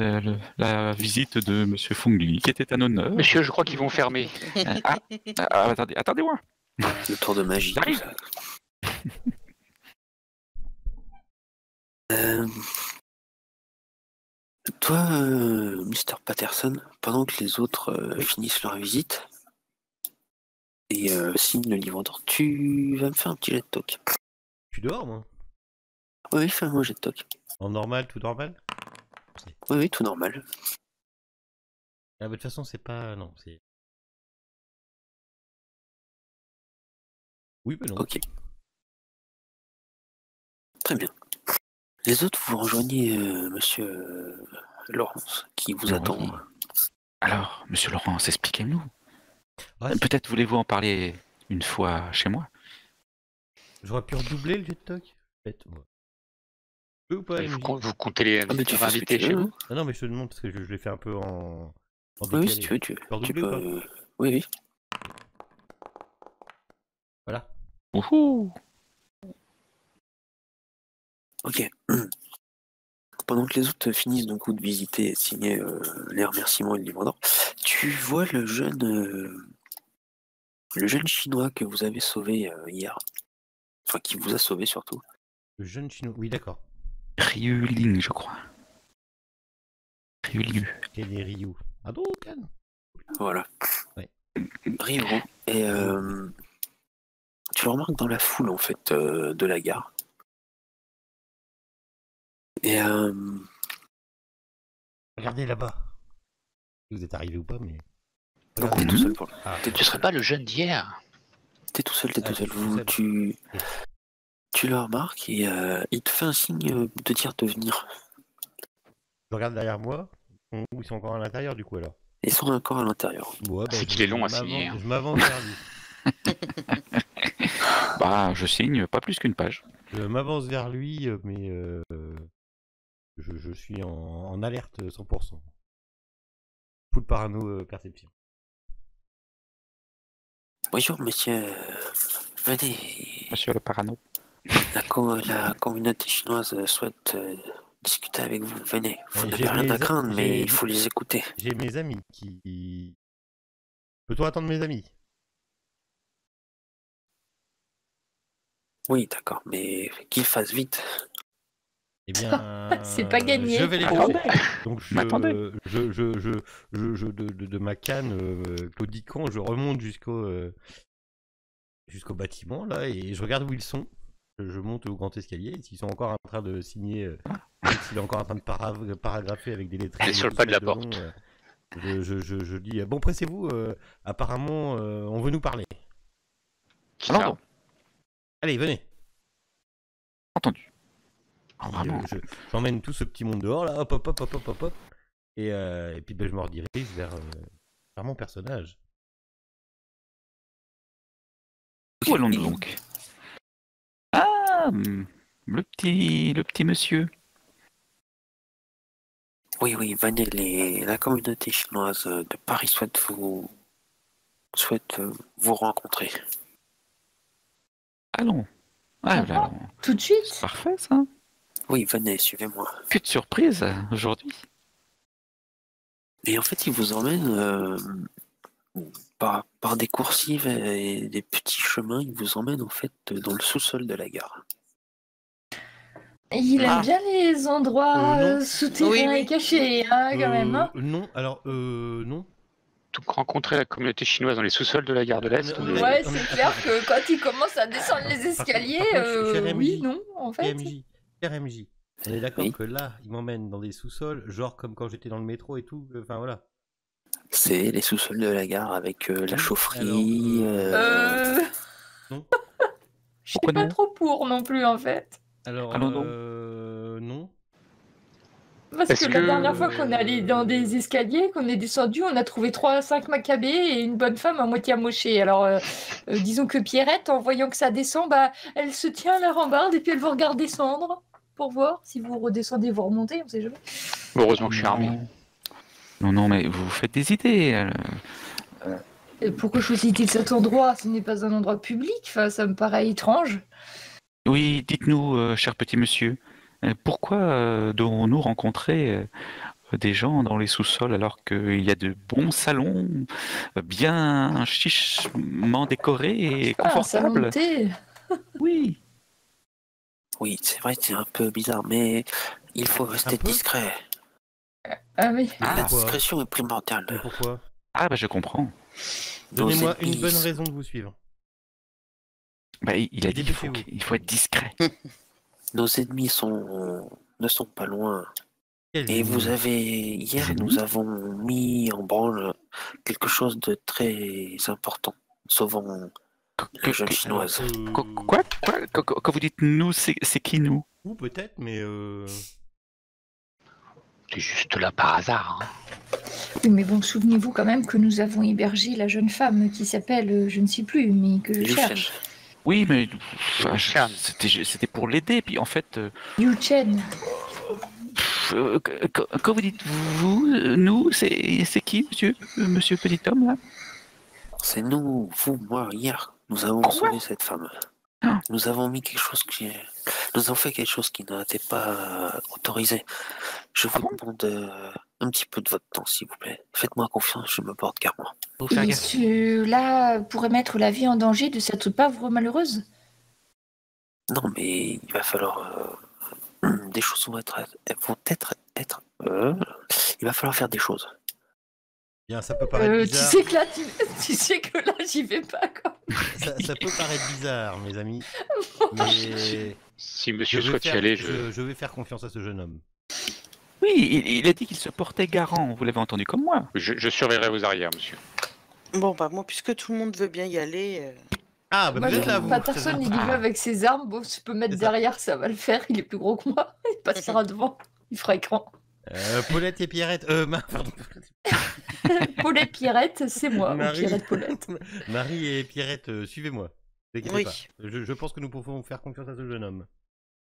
la visite de Monsieur Fungli, qui était un honneur. Monsieur, je crois qu'ils vont fermer. Attendez-moi. le tour de magie, tout J'arrive. ça. Euh, Toi, Mr. Patterson, pendant que les autres finissent leur visite et signent le livre d'or, tu vas me faire un petit jet de toc. Tu dors, moi? Oui, fais-moi un jet de toc. En normal, tout normal? Oui, tout normal. Ah, bah, de toute façon, c'est pas. Non, c'est. Oui, mais non. Ok. Très bien. Les autres, vous rejoignez Monsieur Laurence, qui vous Oui. attend. Alors, Monsieur Laurence, expliquez-nous. Ah, si. Peut-être voulez-vous en parler une fois chez moi. J'aurais pu redoubler le jet de toc. Peut-être, moi. Tu peux ou pas, Et MJ? vous comptez les Ah, mais tu fais ce que invités tu chez veux, vous? hein. Ah non, mais je te demande parce que je l'ai fait un peu en Oui, décalé. si tu veux, tu peux tu redoubler ou pas? peux. Oui, oui. Voilà. Wouhou! Ok. Pendant que les autres finissent donc de visiter et de signer les remerciements et le livre d'or, tu vois le jeune chinois que vous avez sauvé hier. Enfin, qui vous a sauvé surtout. Le jeune chinois. Oui, d'accord. Ryu Ling, je crois. Ryu Liu. Quel est Ryu? Ah, donc, Anne. Voilà. Ouais. Ryu. Et tu le remarques dans la foule en fait de la gare. Et Regardez là-bas. Vous êtes arrivé ou pas, mais. non, Regardez. t'es tout seul pour le. Ah, T'es Ce serait pas le jeune d'hier? T'es tout seul, t'es Ah, tout seul. je suis tout seul. Tu le remarques et il te fait un signe de dire de venir. je regarde derrière moi. Ils sont encore à l'intérieur, du coup, alors. Ils sont encore à l'intérieur. Ouais, C'est qu'il est long à signer, hein. Je m'avance vers lui. Bah, je signe pas plus qu'une page. Je m'avance vers lui, mais je suis en alerte 100%. Full parano perception. Bonjour, monsieur. Venez. Monsieur le parano. La communauté chinoise souhaite discuter avec vous. Venez. Vous J'ai n'avez rien à mes- craindre, mais j'ai- il faut les écouter. J'ai mes amis qui. Peut-on attendre mes amis? Oui, d'accord, mais qu'ils fassent vite. Eh bien. C'est pas gagné. Je vais les Attendez. chercher. Donc Mais attendez. de ma canne claudiquant, je remonte jusqu'au bâtiment là et je regarde où ils sont. Je monte au grand escalier. S'ils sont encore en train de signer, s'il est encore en train de paragrapher avec des lettres. Elle est sur le pas de la porte. Je dis bon, pressez-vous. Apparemment, on veut nous parler. Qui Alors, ça? bon, Allez, venez. entendu. Ah, Puis, vraiment. j'emmène tout ce petit monde dehors là, hop hop hop hop hop hop hop. Et puis je me redirige vers mon personnage. Où allons-nous donc? Ah, le petit monsieur. Oui, venez. La communauté chinoise de Paris souhaite vous rencontrer. Allons. Ah, Ah, là, Tout de suite? parfait ça. Oui, venez, suivez-moi. Que de surprise aujourd'hui. Et en fait, il vous emmène par des coursives et des petits chemins, il vous emmène en fait dans le sous-sol de la gare. Il aime Ah. bien les endroits non. souterrains Oui. et cachés, hein, quand même. Hein. Non, alors, non. Donc rencontrer la communauté chinoise dans les sous-sols de la gare de l'Est. Ouais, c'est clair que quand il commence à descendre les escaliers, par contre, cher oui, MJ, non, en fait. RMJ. On est d'accord Oui. que là, il m'emmène dans des sous-sols, genre comme quand j'étais dans le métro et tout. Enfin voilà. C'est les sous-sols de la gare avec la Oui, chaufferie. Non. Je Pourquoi suis pas non trop pour non plus, en fait. Alors, Allons donc. non. Parce Est-ce que la que- dernière fois qu'on est allé dans des escaliers, qu'on est descendu, on a trouvé 3 à 5 macabées et une bonne femme à moitié amochée. Alors, disons que Pierrette, en voyant que ça descend, bah, elle se tient à la rambarde et puis elle vous regarde descendre pour voir si vous redescendez, vous remontez, on sait jamais. Heureusement que je suis armé. Non, mais vous vous faites des idées. Et pourquoi choisissez cet endroit? Ce n'est pas un endroit public, enfin, ça me paraît étrange. Oui, dites-nous, cher petit monsieur, pourquoi devons-nous rencontrer des gens dans les sous-sols alors qu'il y a de bons salons, bien chichement décorés et Ah, un salon de confortables? thé. Oui. Oui, c'est vrai, c'est un peu bizarre, mais il faut rester peu discret. Ah oui. Mais La pourquoi discrétion est primordiale. Mais pourquoi Ah, bah je comprends. Donnez-moi ennemis une bonne raison de vous suivre. Bah, il a dit Dépêchez-vous. qu'il faut être discret. Nos ennemis ne sont pas loin. Quels Et vous ennemis avez hier, Des nous ennemis avons mis en branle quelque chose de très important, sauvant la jeune Alors, chinoise. Quoi? Quand vous dites nous, c'est qui nous? Ou peut-être, mais T'es juste là par hasard. Hein. Oui, mais bon, souvenez-vous quand même que nous avons hébergé la jeune femme qui s'appelle, je ne sais plus, mais que je Liu cherche. Shen. Oui, mais enfin, Shan. c'était pour l'aider. Puis en fait, Yu Chen. quand vous dites vous, nous, c'est qui, monsieur petit homme là? C'est nous, vous, moi, hier, nous avons Quoi sauvé cette femme. Ah. Nous avons mis quelque chose nous avons fait quelque chose qui n'était pas autorisé. Je vous bon demande un petit peu de votre temps, s'il vous plaît. Faites-moi confiance, je me porte garant. Faut faire Et gaffe. cela pourrait mettre la vie en danger de cette pauvre malheureuse. Non, mais il va falloir... des choses vont être... il va falloir faire des choses. bien, ça peut paraître Tu bizarre. sais que là, tu sais que là, j'y vais pas quand Ça peut paraître bizarre, mes amis. Mais Si je monsieur vais souhaite y faire- aller, je vais faire confiance à ce jeune homme. Oui, il a dit qu'il se portait garant. Vous l'avez entendu comme moi. je surveillerai vos arrières, monsieur. Bon, bah moi, puisque tout le monde veut bien y aller, Ah, bah Moi, vous êtes là, vous. Patterson, il y va avec ses armes. Bon, je peux mettre C'est ça. derrière, ça va le faire. Il est plus gros que moi. Il passera devant. Il fera écran. Paulette et Pierrette. Pardon. Paulette Pierrette, c'est moi. Ou Marie. Pierrette Paulette. Marie et Pierrette, suivez-moi. Ne vous inquiétez Oui. pas. Je pense que nous pouvons faire confiance à ce jeune homme.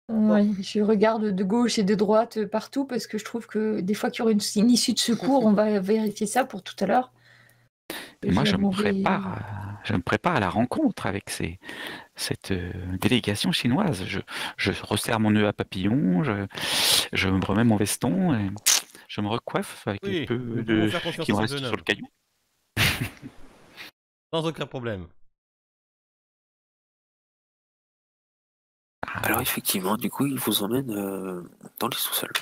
Oui, je regarde de gauche et de droite partout parce que je trouve que des fois qu'il y aura une issue de secours, on va vérifier ça pour tout à l'heure. Moi, je me vais- prépare à la rencontre avec cette délégation chinoise. Je resserre mon nœud à papillon, je me remets mon veston, et je me recoiffe avec Oui, un peu nous de pouvons faire confiance qui me à ce reste jeune sur homme. le caillou. Sans aucun problème. Alors effectivement, du coup, il vous emmène dans les sous-sols.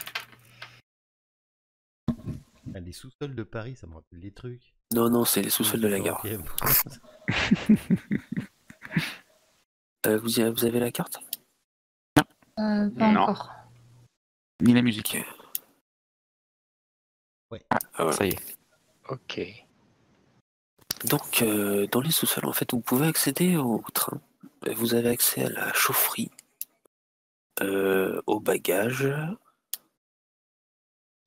Ah, les sous-sols de Paris, ça me rappelle des trucs. Non, c'est les sous-sols de la gare. Ok. Vous avez la carte? Pas Non. encore. Ni la musique. Ah, voilà. Ça y est. Ok. Donc, dans les sous-sols, en fait, vous pouvez accéder au train. Vous avez accès à la chaufferie, aux bagages.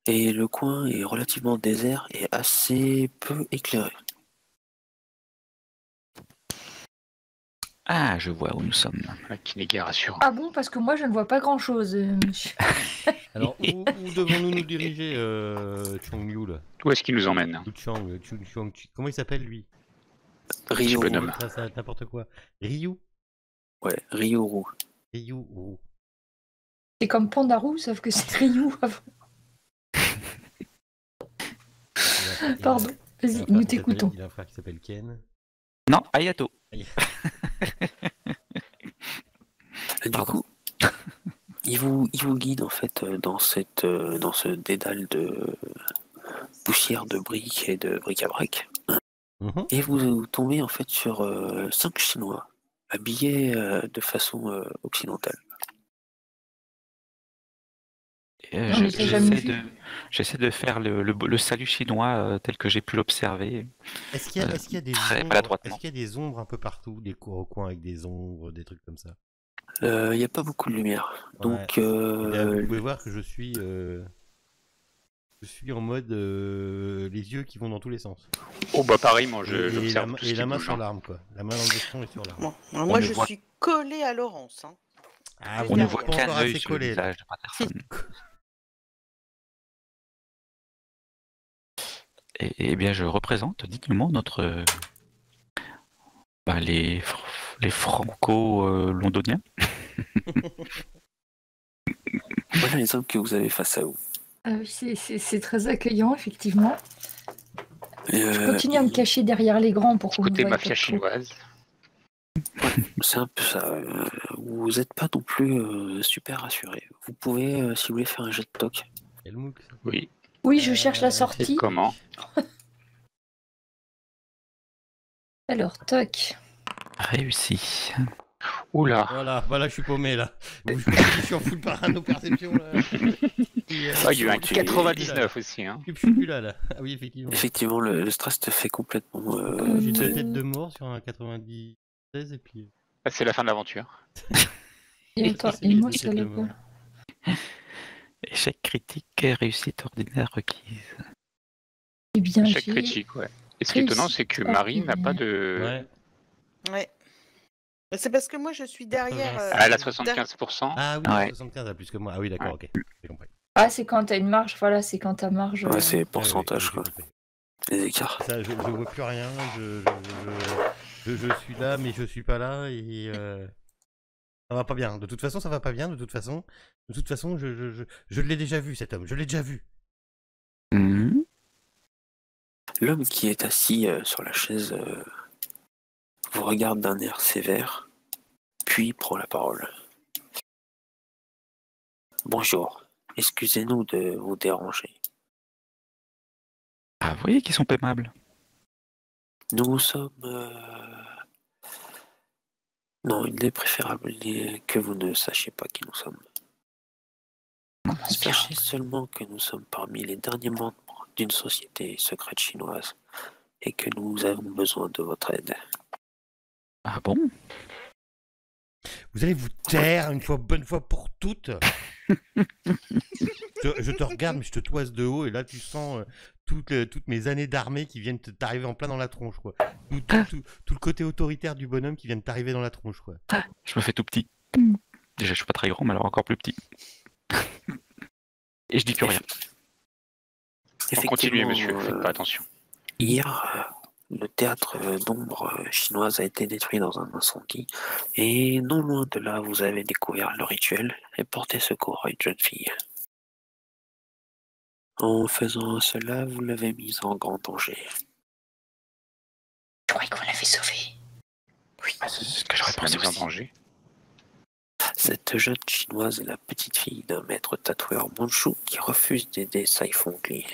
Et le coin est relativement désert et assez peu éclairé. Ah, je vois où nous sommes. Qui n'est guère rassurant. Ah bon, parce que moi je ne vois pas grand chose, monsieur. Alors, où devons-nous nous diriger, Chong Yu, là Où est-ce qu'il nous emmène? Ou Chang, comment il s'appelle, lui Ryu, bonhomme. Ça, n'importe quoi. Ryu ouais, Ryu. Ryu. C'est comme Pandarou, sauf que c'est Ryu avant. Pardon. Vas-y, nous t'écoutons. Il a un frère qui s'appelle Ken. Non, Ayato. Du Pardon. coup, il vous guide en fait dans ce dédale de poussière de briques et de bric-à-brac. Mhm. Et vous tombez en fait sur 5 Chinois habillés de façon occidentale. Et, Non, mais j'ai jamais vu. j'essaie de faire le salut chinois tel que j'ai pu l'observer. Est-ce qu'il y a des Très ombres, maladroitement. est-ce qu'il y a des ombres un peu partout, des recoins avec des ombres, des trucs comme ça? Il n'y a pas beaucoup de lumière. Donc, Ouais. Eh bien, vous pouvez voir que je suis en mode les yeux qui vont dans tous les sens. Oh bah pareil, moi Et j'observe tout ce et qui la main bouge. sur hein. l'arme, quoi. La main dans le veston et sur l'arme. Bon, alors moi, ne je voit- suis collée à Laurence. Hein. Ah, On vous On ne n'êtes voit pas qu'un encore œil assez sur le collé. visage de Patterson. Et bien, je représente dignement notre... les franco-londoniens. voilà les hommes que vous avez face à vous. Ah oui, c'est très accueillant, effectivement. Je Euh, continue à me cacher derrière les grands pour Petit qu'on me côté voie mafia pas trop. chinoise. C'est un peu ça. Vous n'êtes pas non plus super rassuré. Vous pouvez, si vous voulez, faire un jet de toc. Helmut. Oui. Oui, je cherche la C'est sortie. Comment? Alors, toc. Réussi. Oula. Voilà, je suis paumé là. Je suis en full parano-perception là. Et, Ah, il y a eu un tu- 99 aussi. Hein. je suis plus là. Ah oui, effectivement. Effectivement, le stress te fait complètement. J'ai te- deux têtes de mort sur un 96 et puis. Ah, c'est la fin de l'aventure. Et attends, C'est et moi, les ça têtes de l'a mort. pas. Échec critique, réussite ordinaire requise. Eh bien, Échec j'ai... critique, ouais. Et ce qui est étonnant, c'est que Marie n'a pas de. Ouais. Ouais. Mais c'est parce que moi, je suis derrière. Elle a 75%. Ah oui, Ouais. 75 plus que moi. Ah oui, d'accord, ok. J'ai compris. Ah, c'est quand t'as une marge, voilà, c'est quand t'as marge. Ouais, c'est Ah oui, pourcentage, j'ai quoi. compris. Les écarts. Ça, je vois plus rien. Je suis là, mais je suis pas là et ça va pas bien. De toute façon, ça va pas bien. De toute façon, je l'ai déjà vu cet homme. Je l'ai déjà vu. Mhm. L'homme qui est assis sur la chaise vous regarde d'un air sévère, puis prend la parole. Bonjour, excusez-nous de vous déranger. Ah, vous voyez qu'ils sont aimables. Nous sommes... Non, il est préférable que vous ne sachiez pas qui nous sommes. Sachez seulement que nous sommes parmi les derniers membres d'une société secrète chinoise et que nous avons besoin de votre aide. Ah bon? Vous allez vous taire bonne fois pour toutes. Je te regarde, mais je te toise de haut, et là tu sens toutes mes années d'armée qui viennent t'arriver en plein dans la tronche, quoi. Tout le côté autoritaire du bonhomme qui vient de t'arriver dans la tronche, quoi. Je me fais tout petit. Déjà, je suis pas très grand, mais alors encore plus petit. Et je dis plus rien. Continuez, Effectivement, monsieur, faites pas attention. hier, le théâtre d'ombre chinoise a été détruit dans un incendie, et non loin de là, vous avez découvert le rituel et porté secours à une jeune fille. En faisant cela, vous l'avez mise en grand danger. Je croyais qu'on l'avait sauvé. Ah, c'est ce que j'aurais Ça pensé mise en aussi. danger. Cette jeune chinoise est la petite fille d'un maître tatoueur manchou qui refuse d'aider Sai Fengli.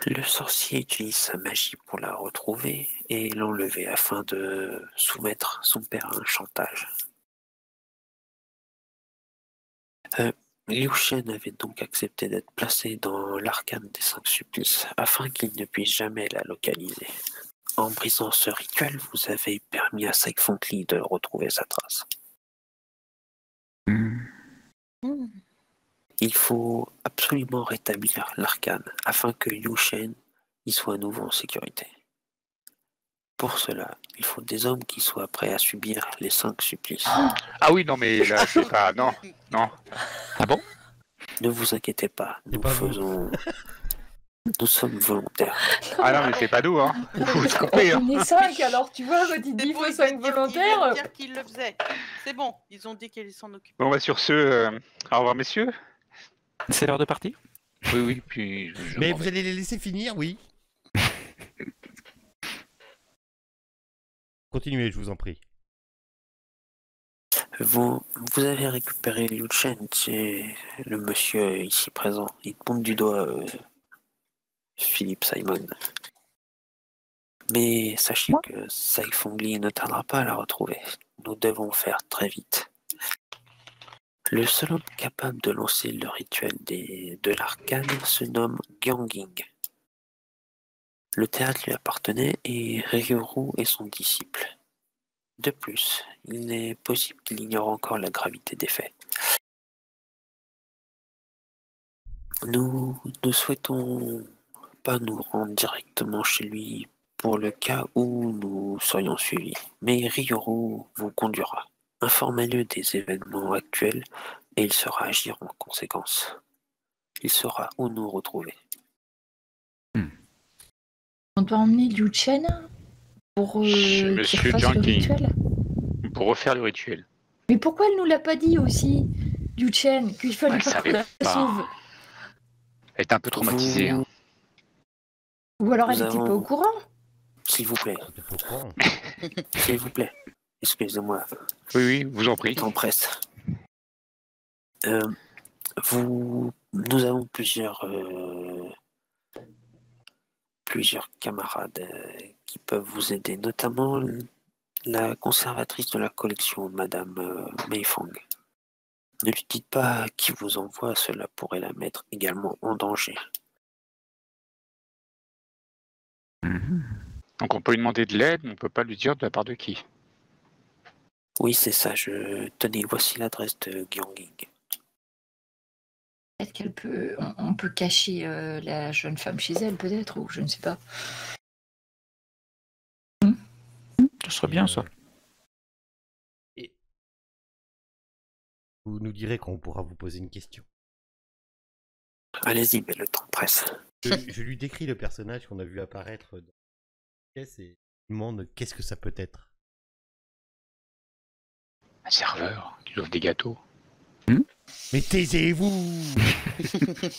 Le sorcier utilise sa magie pour la retrouver et l'enlever afin de soumettre son père à un chantage. Liu Shen avait donc accepté d'être placé dans l'arcane des 5 supplices afin qu'il ne puisse jamais la localiser. En brisant ce rituel, vous avez permis à Sai Fengli de retrouver sa trace. Il faut absolument rétablir l'arcane afin que Liu Shen y soit à nouveau en sécurité. Pour cela, il faut des hommes qui soient prêts à subir les 5 supplices. Ah oui, non, mais là, c'est pas. Non, non. Ah bon? Ne vous inquiétez pas, nous pas vous. faisons... Nous sommes volontaires. Ah non, mais c'est pas nous, hein. Vous trompez, hein. On est 5, alors tu vois, quand il dit C'est faut bon, 5 volontaires. dire qu'ils le faisaient. C'est bon, ils ont dit qu'ils s'en occupaient. Bon, bah, sur ce, au revoir, messieurs. C'est l'heure de partir? Oui, oui, puis. Mais vous allez les laisser finir, oui. Continuez, je vous en prie. Vous avez récupéré Liu Chen, c'est le monsieur ici présent. Il pointe du doigt Philippe Simon. Mais sachez que Sai Fengli ne tardera pas à la retrouver. Nous devons faire très vite. Le seul homme capable de lancer le rituel de l'arcane se nomme Gyanging. Le théâtre lui appartenait et Ryuru est son disciple. De plus, il est possible qu'il ignore encore la gravité des faits. Nous ne souhaitons pas nous rendre directement chez lui pour le cas où nous serions suivis, mais Ryuru vous conduira. Informez-le des événements actuels et il saura agir en conséquence. Il saura où nous retrouver. On doit emmener Liu Chen pour qu'il Monsieur fasse le Jiangqing. rituel. Pour refaire le rituel. Mais pourquoi elle nous l'a pas dit aussi, Liu Chen, qu'il fallait Elle pas qu'on savait la pas. sauve? Elle était un peu traumatisée. Hein. Ou alors Nous elle n'était avons- pas au courant? S'il vous plaît, T'es pas au courant. s'il vous plaît. Excusez-moi, Oui, oui, vous en prie. temps presse. Nous avons plusieurs camarades qui peuvent vous aider, notamment la conservatrice de la collection, Madame Meifang. Ne lui dites pas qui vous envoie, cela pourrait la mettre également en danger. Donc on peut lui demander de l'aide, mais on peut pas lui dire de la part de qui. Oui, c'est ça, tenez, voici l'adresse de Gyanging. Peut-être on peut cacher la jeune femme chez elle, peut-être, ou je ne sais pas. Ce serait bien ça. Et vous nous direz quand on pourra vous poser une question. Allez-y, mais le temps presse. Je lui décris le personnage qu'on a vu apparaître dans la pièce et je lui demande qu'est-ce que ça peut être. Un serveur qui offre des gâteaux. Mais taisez-vous.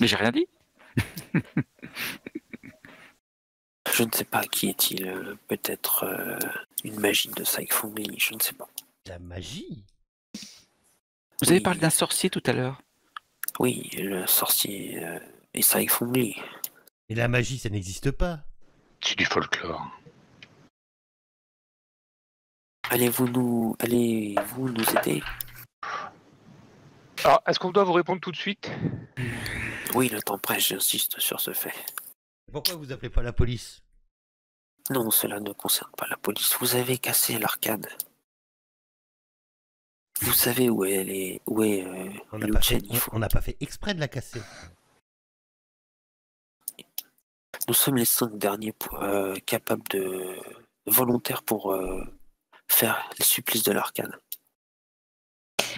Mais j'ai rien dit. Je ne sais pas qui est-il, peut-être une magie de Sai Fengli, je ne sais pas. La magie. Vous avez Oui. parlé d'un sorcier tout à l'heure. Oui, le sorcier est Sai Fengli. Et la magie, ça n'existe pas. C'est du folklore. Allez-vous nous aider? Alors, est-ce qu'on doit vous répondre tout de suite? Oui, le temps presse, j'insiste sur ce fait. Pourquoi vous appelez pas la police? Non, cela ne concerne pas la police. Vous avez cassé l'arcade. Vous savez où est On n'a Liu pas, Chen, fait- il faut. on n'a pas fait exprès de la casser. Nous sommes les 5 derniers capables de volontaires pour faire le supplice de l'arcane.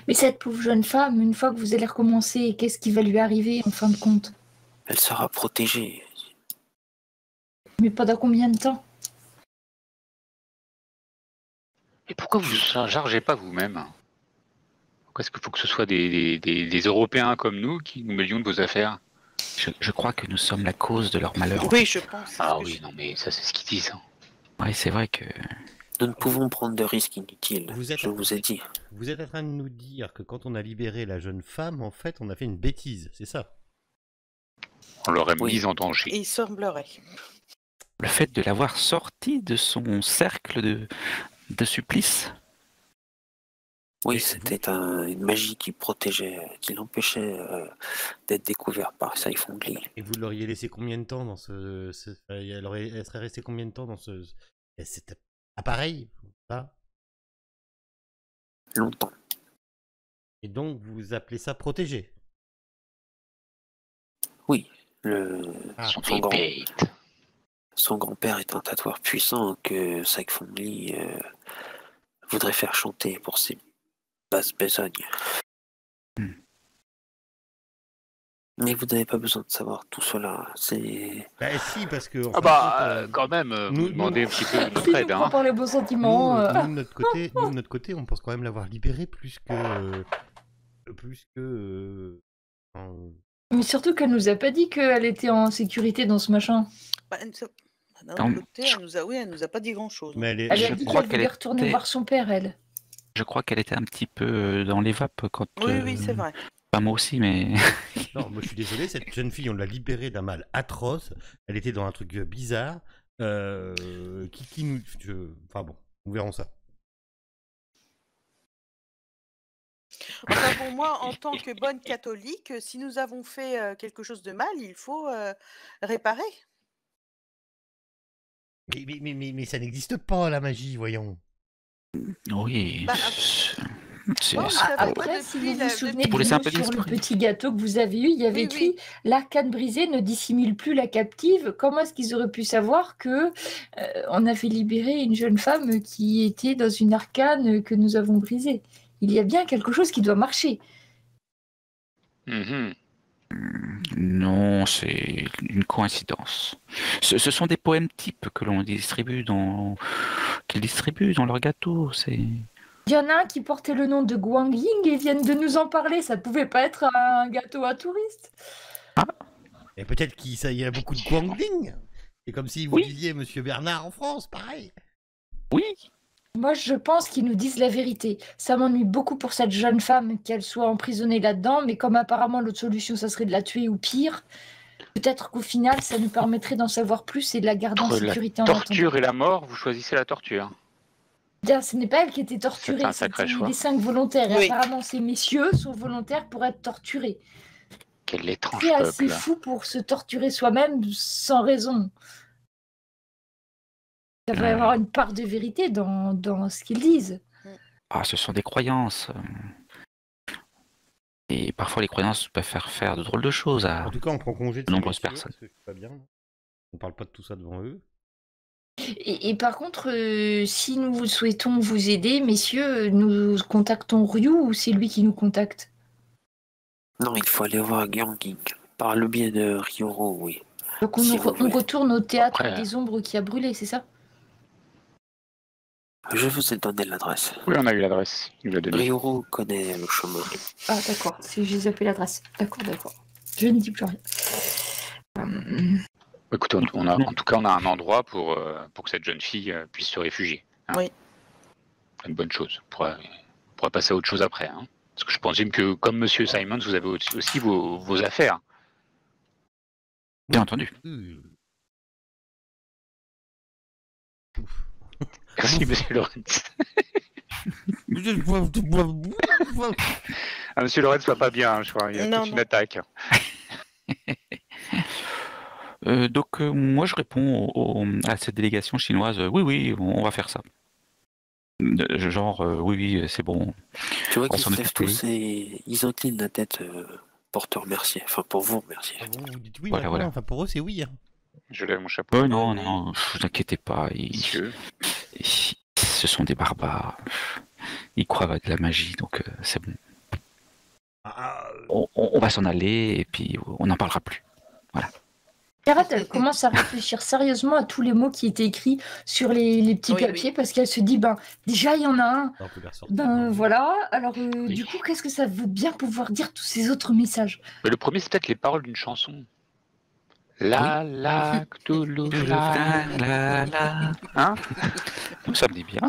Mais cette pauvre jeune femme, une fois que vous allez recommencer, qu'est-ce qui va lui arriver en fin de compte? Elle sera protégée. Mais pendant combien de temps? Et pourquoi vous ne chargez pas vous-même? Pourquoi est-ce qu'il faut que ce soit des Européens comme nous qui nous mêlions de vos affaires? Je crois que nous sommes la cause de leur malheur. Oui, je pense. c'est Ah ce que oui, je- non mais ça c'est ce qu'ils disent. Hein. Oui, c'est vrai que... Nous ne pouvons prendre de risques inutiles. Vous êtes- Je vous ai dit. Vous êtes en train de nous dire que quand on a libéré la jeune femme, en fait, on a fait une bêtise, c'est ça? On l'aurait Oui. mise en danger. Il semblerait. Le fait de l'avoir sorti de son cercle de supplice. Oui, Mais c'était une magie qui l'empêchait d'être découvert par Sai Fengli. Et vous l'auriez laissé combien de temps dans elle serait restée combien de temps dans cet appareil là? Longtemps. Et donc vous appelez ça protégé? Oui, Ah, Son son grand- bête. son grand-père est un tatoueur puissant que Sai Fengli voudrait faire chanter pour ses basses besognes. Mais vous n'avez pas besoin de savoir tout cela. C'est Bah si, parce que... en fin Ah de bah compte, quand même, nous- vous demandez un petit peu de Si notre nous aide. prend Hein. par les bons sentiments. nous, de notre côté, on pense quand même l'avoir libéré plus que... Mais surtout qu'elle nous a pas dit qu'elle était en sécurité dans ce machin. Bah, D'un autre côté, elle nous a pas dit grand-chose. Mais elle est... Elle Je a dit crois qu'elle qu'elle voulait retourner était- voir son père, elle. Je crois qu'elle était un petit peu dans les vapes quand. Oui, c'est vrai. Pas moi aussi, mais. Non, moi je suis désolé, cette jeune fille, on l'a libérée d'un mal atroce. Elle était dans un truc bizarre. Qui nous... Enfin bon, nous verrons ça. Enfin, pour moi, en tant que bonne catholique, si nous avons fait quelque chose de mal, il faut réparer. Mais ça n'existe pas, la magie, voyons. Oui. Bah, C'est- bon, c'est- vous savez, Après, moi, si depuis vous la- vous souvenez depuis- Pour du laisser un mot peu sur le d'esprit. petit gâteau que vous avez eu, il y avait Oui, écrit oui. l'arcane brisée ne dissimule plus la captive. Comment est-ce qu'ils auraient pu savoir que on avait libéré une jeune femme qui était dans une arcane que nous avons brisée? Il y a bien quelque chose qui doit marcher. Mhm. Non, c'est une coïncidence. Ce sont des poèmes types que l'on distribue qu'ils distribuent dans leur gâteau. C'est. Il y en a un qui portait le nom de Guangying et viennent de nous en parler. Ça pouvait pas être un gâteau à touristes. Et peut-être qu'il y a beaucoup de Guangding. C'est comme si vous Oui. disiez Monsieur Bernard en France, pareil. Oui. Moi, je pense qu'ils nous disent la vérité. Ça m'ennuie beaucoup pour cette jeune femme qu'elle soit emprisonnée là-dedans, mais comme apparemment l'autre solution, ça serait de la tuer ou pire, peut-être qu'au final, ça nous permettrait d'en savoir plus et de la garder en Entre la sécurité en attendant. torture et la mort, vous choisissez la torture. Bien, ce n'est pas elle qui était torturée, C'est un sacré c'était choix. les 5 volontaires. Et Oui. apparemment, ces messieurs sont volontaires pour être torturés. Quel étrange C'est assez peuple. fou pour se torturer soi-même sans raison. Il va y avoir une part de vérité dans ce qu'ils disent. Ah, ce sont des croyances. Et parfois, les croyances peuvent faire de drôles de choses à En tout cas, on prend congé de de ces nombreuses messieurs, personnes. parce que c'est pas bien. On parle pas de tout ça devant eux. Et par contre, si nous souhaitons vous aider, messieurs, nous contactons Ryu ou c'est lui qui nous contacte? Non, il faut aller voir Gyanging. Par le biais de Ryoro, oui. Donc on, Si vous on voulez. retourne au théâtre Après, des ombres qui a brûlé, c'est ça? Je vous ai donné l'adresse. Oui, on a eu l'adresse. Il nous l'a donné. Ryoro connaît le chemin. Ah d'accord, j'ai zappé l'adresse. D'accord. Je ne dis plus rien. Écoutez, en tout cas, on a un endroit pour que cette jeune fille puisse se réfugier. Hein. Oui. Une bonne chose. On pourra passer à autre chose après. Hein. Parce que je présume que, comme Monsieur Simons, vous avez aussi vos affaires. Bien entendu. Merci, Monsieur Lorenz. Ah, Monsieur Lorenz va pas bien, je crois. Il y a Non, toute une non. attaque. Donc, moi, je réponds à cette délégation chinoise, oui, on va faire ça. Genre, oui, c'est bon. Tu vois On qu'ils s'en se lèvent occupe. tous et ils inclinent la tête pour te remercier. Enfin, pour vous remercier. Ah bon, vous dites oui, Voilà, maintenant, voilà. enfin pour eux c'est oui. Hein. Je lève mon chapeau. Non, vous inquiétez pas. Messieurs. Ce sont des barbares. Ils croient à de la magie, donc c'est bon. On va s'en aller et puis on n'en parlera plus. Carat, elle commence à réfléchir sérieusement à tous les mots qui étaient écrits sur les petits Oui, papiers oui. parce qu'elle se dit, déjà il y en a un. On peut les ressortir. Ben voilà, alors Oui. du coup, qu'est-ce que ça veut bien pouvoir dire tous ces autres messages? Mais le premier, c'est peut-être les paroles d'une chanson. La, Cthulhu, la. Hein? Ça me dit bien,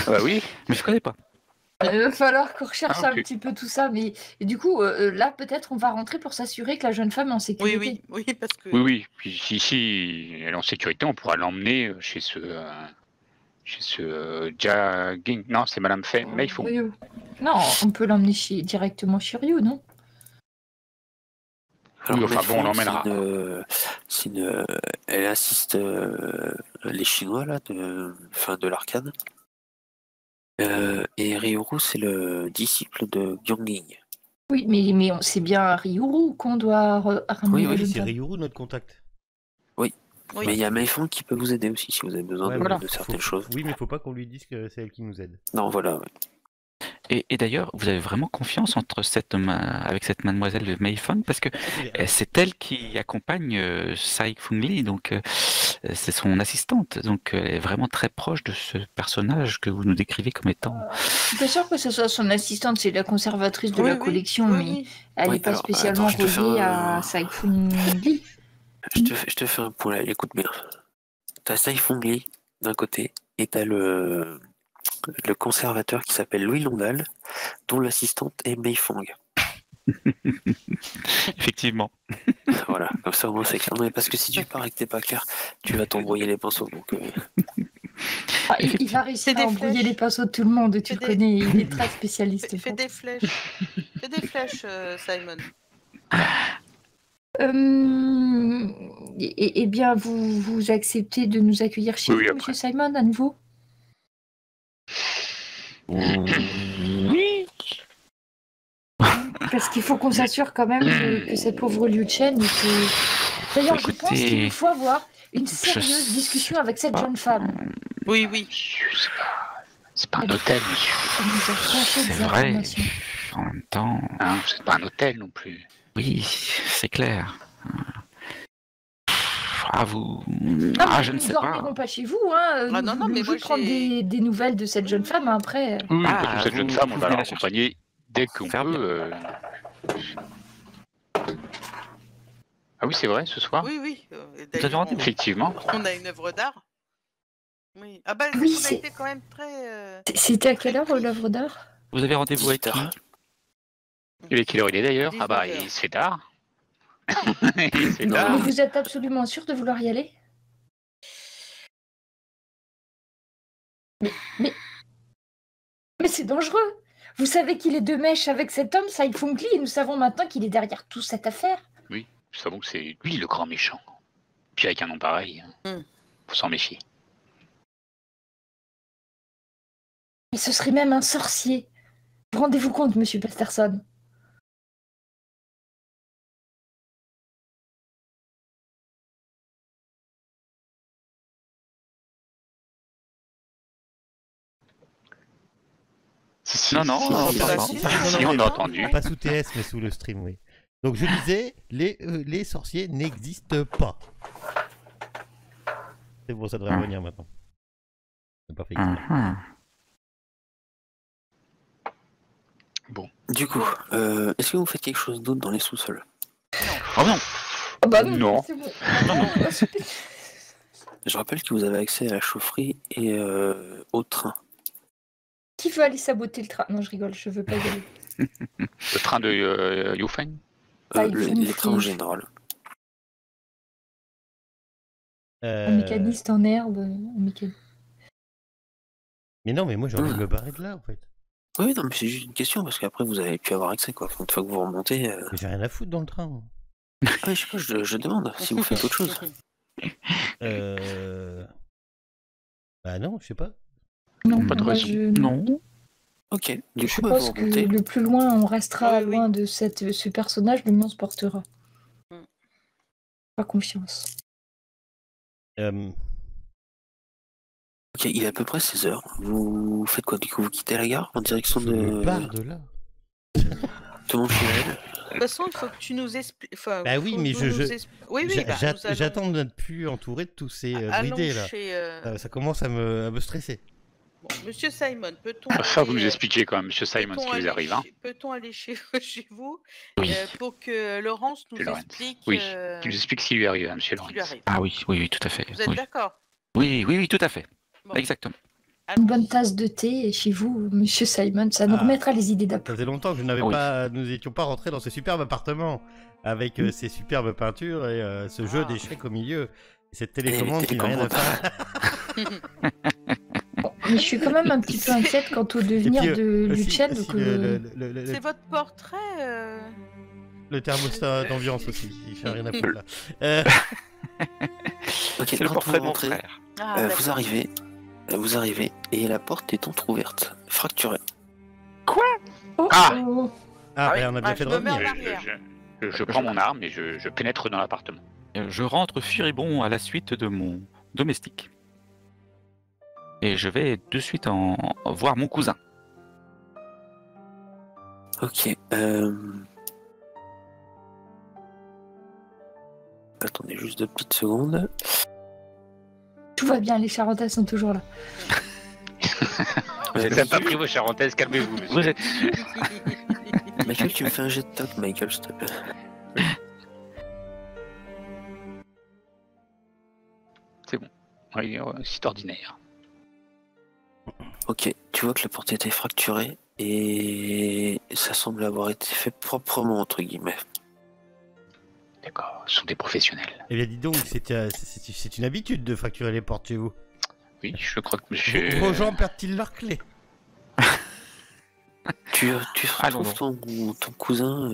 Bah oui. mais je connais pas. Il va falloir qu'on recherche Ah, un ok. petit peu tout ça, mais et du coup, là peut-être on va rentrer pour s'assurer que la jeune femme est en sécurité. Oui, parce que Oui. Puis si elle est en sécurité, on pourra l'emmener chez ce Jaging. Non, c'est Madame Meifong. Oui. Non, on peut l'emmener directement chez Ryu, non? Oui, enfin Meifong, bon, on l'emmènera. Elle assiste les Chinois là, de l'arcane. Et Ryoro, c'est le disciple de Gyanging. Oui, mais c'est bien à Ryuru qu'on doit ramener Oui, la Oui, jeune c'est femme. Ryuru notre contact. oui. Mais il y a Meifong qui peut vous aider aussi si vous avez besoin Ouais, de, voilà. de certaines Faut- choses. Oui, mais faut pas qu'on lui dise que c'est elle qui nous aide. Non, voilà. Ouais. Et d'ailleurs, vous avez vraiment confiance avec cette mademoiselle Meifong parce que c'est elle qui accompagne Sai Fung-li, donc c'est son assistante, donc elle est vraiment très proche de ce personnage que vous nous décrivez comme étant. Je suis pas sûre que ce soit son assistante, c'est la conservatrice de Oui, la oui, collection, oui, mais oui. elle Oui, n'est pas alors, spécialement attends, je te fais reliée un- à Saifun Lee. Je te fais un point là, écoute bien. t'as Saifong Lee d'un côté et t'as le conservateur qui s'appelle Louis Londal, dont l'assistante est Mei Fong. Effectivement. Voilà, comme ça au moins c'est clair. Non, mais parce que si tu pars et que t'es pas clair, tu vas t'embrouiller les pinceaux. Donc, Ah, il va réussir Fais à des embrouiller flèches. les pinceaux de tout le monde, tu Fais le des- connais, il est très spécialiste. Fais des flèches. Fais des flèches, Simon. Eh bien, vous acceptez de nous accueillir chez Oui, vous, après. Monsieur Simon, à nouveau? Oui. Parce qu'il faut qu'on s'assure quand même que cette pauvre Liu Chen que... D'ailleurs, je pense qu'il nous faut avoir une sérieuse discussion avec cette jeune femme. Oui, oui. C'est pas un hôtel. Elle nous a caché C'est des vrai. informations. En même temps, Hein, c'est pas un hôtel non plus. oui, c'est clair. Ah, vous. Non, Ah, mais je ne nous sais dormirons pas. pas chez vous, hein. Ah, Nous non, mais voulons moi, juste prendre j'ai- des nouvelles de cette jeune femme hein, après. Oui, Ah, parce que cette jeune vous femme, on va venez la la chercher. accompagner dès qu'on Faire bien. peut. Ah oui, c'est vrai, ce soir. Oui, oui. Et avez d'ailleurs, rendez-vous. Effectivement. on a une œuvre d'art. Oui. Ah bah, Oui, on a c'est- été quand même très... C'était à quelle heure Très l'œuvre d'art? Vous avez rendez-vous avec qui? 18h. Et quelle heure il est d'ailleurs? Ah bah, 19 heures. il se fait tard. Il se fait Non, Mais tard. vous êtes absolument sûr de vouloir y aller? Mais c'est dangereux. Vous savez qu'il est de mèche avec cet homme, Saifong Lee, et nous savons maintenant qu'il est derrière toute cette affaire. Oui, nous savons que c'est lui le grand méchant. Puis avec un nom pareil, faut s'en méfier. Mais ce serait même un sorcier. Vous rendez-vous compte, monsieur Pasterson? Si, Non, non, si, non, si, non, si, non. si, Non, si, non, on a non. entendu. Pas sous TS, mais sous le stream, oui. Donc je disais, les sorciers n'existent pas. C'est bon, ça devrait revenir maintenant. C'est pas fait exprès. Mhm. Du coup, est-ce que vous faites quelque chose d'autre dans les sous-sols? Oh non. Ah bah Non. c'est bon. Je rappelle que vous avez accès à la chaufferie et au train. Qui veut aller saboter le train? Non, je rigole, je veux pas y aller. Le train de Yufen. Ah, il Les faut trains en une- général. Un mécaniste en herbe, un mécaniste. Mais non, mais moi j'ai envie de me barrer de là en fait. Oui, non, mais c'est juste une question parce qu'après vous avez pu avoir accès quoi. Une fois que vous remontez. Mais j'ai rien à foutre dans le train. Ah, mais je sais pas, je demande si vous faites autre chose. Bah non, je sais pas. Non, Pas de moi, raison. Non. Ok, du Je coup, bah, vous pense que remontez. le plus loin on restera Oui, oui. loin de ce personnage, le mieux on se portera. Pas confiance. Ok, il est à peu près 16h. Vous faites quoi du coup? Vous quittez la gare en direction Je me de. barre de là. Tout le monde chez elle. De toute façon, il faut que tu nous expliques. Enfin, Bah oui, faut mais que je- vous je- nous Oui, oui, bah, nous allons- J'attends d'être plus entouré de tous ces allons bridés là. chez, Ça commence à me stresser. bon, Monsieur Simon, peut-on Ça, vous aller, nous expliquez quand même, Monsieur Simon, ce peut-on qui vous aller arrive. Hein. Peut-on aller chez vous Oui. pour que Laurence nous Chez Laurence. explique Oui, ce qui nous explique ce qui lui arrive, hein, Monsieur qui lui Lawrence. arrive. Ah oui, oui, oui, tout à fait. Vous êtes Oui, d'accord? oui, tout à fait. Bon. Exactement. Une bonne tasse de thé chez vous, monsieur Simon, ça nous Ah. remettra les idées Ça d'aplomb. faisait longtemps que Oui. nous étions pas rentrés dans ce superbe appartement avec ces superbes peintures et ce jeu d'échecs au milieu. Et cette télécommande qui n'a rien à faire. Mais je suis quand même un petit peu inquiète quant au devenir Et puis, de aussi- Liu Chen, aussi donc C'est votre portrait le thermostat d'ambiance aussi. Il fait rien à foutre là. Ok, C'est le quand portrait vous de mon rentrez, frère. Ah, vous d'accord. arrivez et la porte est entrouverte, fracturée. Oh, Ah. oh. Ah, oui. bah, on a bien Ah, fait de je me mets en revenir. arrière. Je prends mon arme et je pénètre dans l'appartement. Je rentre furibond à la suite de mon domestique. Et je vais de suite voir mon cousin. Ok. Attendez juste 2 petites secondes. Tout va bien, les Charentais sont toujours là. Vous n'avez pas pris vos charentaises, calmez-vous, monsieur. Vous êtes... Michael, tu me fais un jet de toc, Michael, s'il te plaît. Oui, c'est ordinaire. Ok, tu vois que la porte était fracturée et ça semble avoir été fait proprement, entre guillemets. D'accord, ce sont des professionnels. Eh bien, dis donc, c'est une habitude de fracturer les portes chez vous. Oui, je crois que monsieur... Vos gens perdent-ils leurs clés? Tu Allons retrouves ton cousin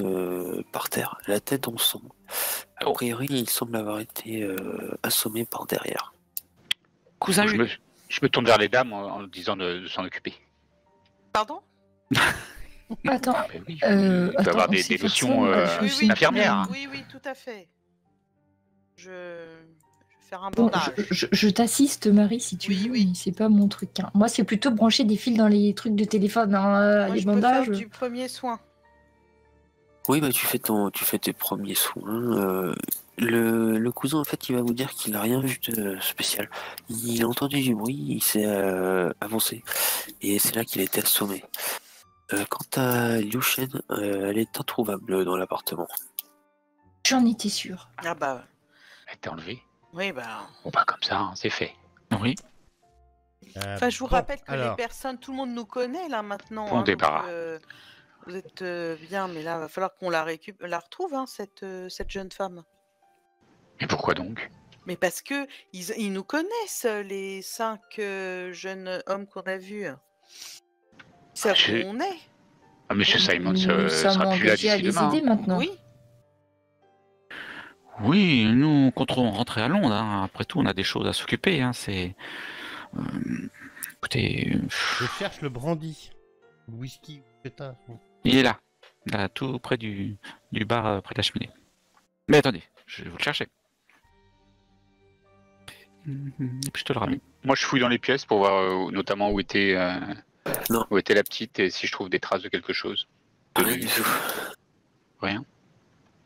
par terre, la tête en sang. A Oh. priori, il semble avoir été assommé par derrière. Cousin je, Hugues. je me tourne vers les dames en disant de s'en occuper. Pardon? Attends. Ah, ben oui, il peut Attends, avoir on des s'est fait notions ça, Oui, oui, d'infirmière. Hein. oui, oui, tout à fait. Je vais faire un Bon, bandage. je t'assiste, Marie, si tu Oui, veux, oui. mais c'est pas mon truc. Hein. Moi, c'est plutôt brancher des fils dans les trucs de téléphone, hein, Moi, les je peux bandages. faire du premier soin. Oui, bah tu fais tes premiers soins. Le cousin, en fait, il va vous dire qu'il a rien vu de spécial. Il a entendu du bruit, il s'est avancé, et c'est là qu'il a été assommé. Quant à Liu Shen, elle est introuvable dans l'appartement. J'en étais sûre. Ah bah, Elle était enlevée. oui, bah... Bon, pas comme ça, hein, c'est fait. Oui. Enfin, je vous Bon, rappelle que alors, les personnes, tout le monde nous connaît là maintenant. Bon hein, débarras. donc, vous êtes bien, mais là, il va falloir qu'on la retrouve, hein, cette jeune femme. Mais pourquoi donc? Mais parce que ils nous connaissent, les 5 jeunes hommes qu'on a vus. Ils savent où Je- on est. Ah, monsieur Simon Nous sera sommes plus là engagés à d'ici les demain. aider maintenant. Oui. Oui, nous compterons rentrer à Londres. Hein. Après tout, on a des choses à s'occuper. Hein. C'est. Écoutez, je cherche le brandy. Le whisky, pétard. il est là, tout près du bar, près de la cheminée. Mais attendez, je vais vous le chercher. Et puis je te le ramène. Moi, je fouille dans les pièces pour voir notamment où était Non. la petite et si je trouve des traces de quelque chose. Rien du tout. Rien.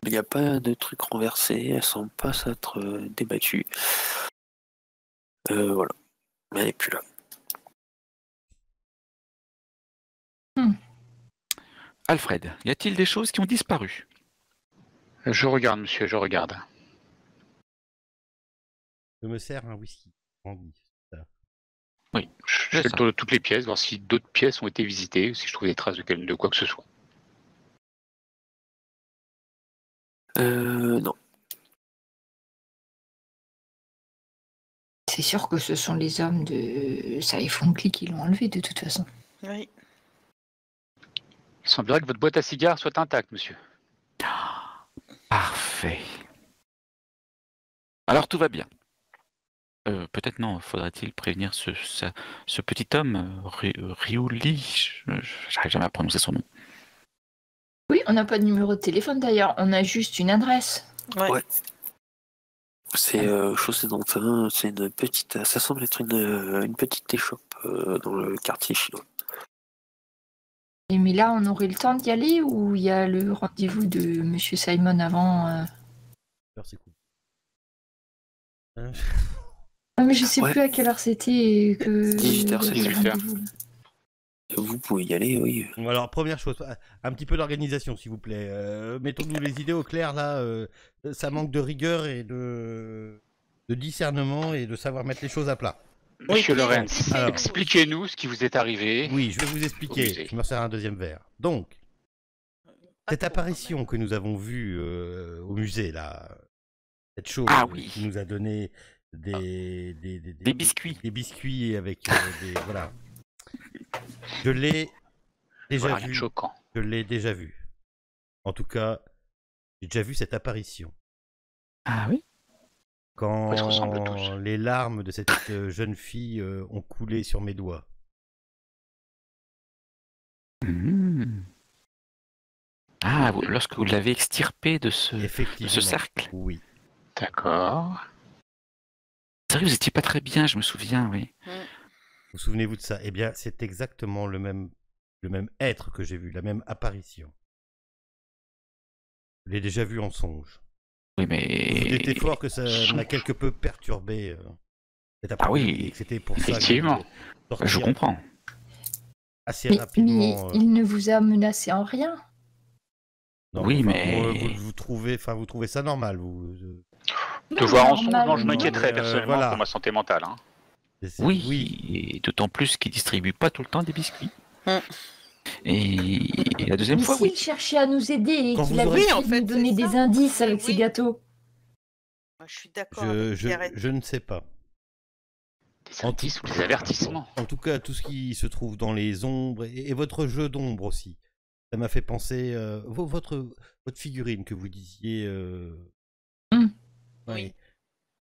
Il n'y a pas de truc renversé, elle semble pas s'être débattue. Voilà. Mais elle n'est plus là. Alfred, y a-t-il des choses qui ont disparu? Je regarde, monsieur, je regarde. Je me sers un whisky. Brandy. Oui, Je c'est fais le ça. tour de toutes les pièces, voir si d'autres pièces ont été visitées, si je trouve des traces de quoi que ce soit. Non. C'est sûr que ce sont les hommes de Saïf Funky qui l'ont enlevé de toute façon. Oui. Il semblerait que votre boîte à cigares soit intacte, monsieur. Parfait. Alors tout va bien. Peut-être non, faudrait-il prévenir ce petit homme, Riouli, j'arrive jamais à prononcer son nom. Oui, on n'a pas de numéro de téléphone d'ailleurs, on a juste une adresse. Ouais. C'est chaussée d'Antin, c'est une petite. Ça semble être une petite échoppe dans le quartier chinois. Et mais là, on aurait le temps d'y aller ou il y a le rendez-vous de Monsieur Simon avant Alors, c'est cool. Ah, mais je sais Ouais. plus à quelle heure c'était que 18h, c'est il y avait 18h. rendez-vous, là. Vous pouvez y aller, oui. Bon, alors, première chose, un petit peu d'organisation, s'il vous plaît. Mettons-nous les idées au clair, là. Ça manque de rigueur et de discernement et de savoir mettre les choses à plat. Monsieur Oui, Lorenz, alors- expliquez-nous ce qui vous est arrivé. Oui, je vais vous Au expliquer. musée. Je me sers un deuxième verre. Donc, cette Pas trop, apparition que nous avons vue au musée, là, cette chose Ah oui. qui nous a donné des biscuits. Des biscuits avec des. Voilà. Je l'ai déjà Voilà, rien de vu. choquant. Je l'ai déjà vu. En tout cas, j'ai déjà vu cette apparition. Ah oui? Quand Ils se ressemblent tous. les larmes de cette jeune fille ont coulé sur mes doigts. Mhm. Ah, lorsque vous l'avez extirpé de ce Effectivement. cercle. Oui. D'accord. C'est vrai, vous étiez pas très bien, je me souviens, oui. Vous souvenez-vous de ça? Eh bien, c'est exactement le même être que j'ai vu, la même apparition. Je l'ai déjà vu en songe. Oui, Vous mais. doutez fort que ça songe. m'a quelque peu perturbé cet Ah après-midi, oui, et que c'était pour ça que effectivement. je voulais Je sortir comprends. assez Mais rapidement. il ne vous a menacé en rien. Non, Oui, enfin, mais- vous trouvez ça normal, vous Te Non, voir en songe, normal, non, je non. m'inquiéterais Mais, personnellement voilà. pour ma santé mentale. Hein. Oui, et d'autant plus qu'ils distribuent pas tout le temps des biscuits. Mm. Et la deuxième Mais fois, s'il oui. cherchait à nous aider et Quand qu'il vous avait aurez- Oui, en essayé de nous fait, donner c'est des ça. indices avec ses Oui. gâteaux. Moi, je suis d'accord avec Pierrette. Je ne sais pas. Des indices ou des avertissements. En tout cas, tout ce qui se trouve dans les ombres et votre jeu d'ombre aussi. Ça m'a fait penser votre figurine que vous disiez. Mm. Ouais. Oui.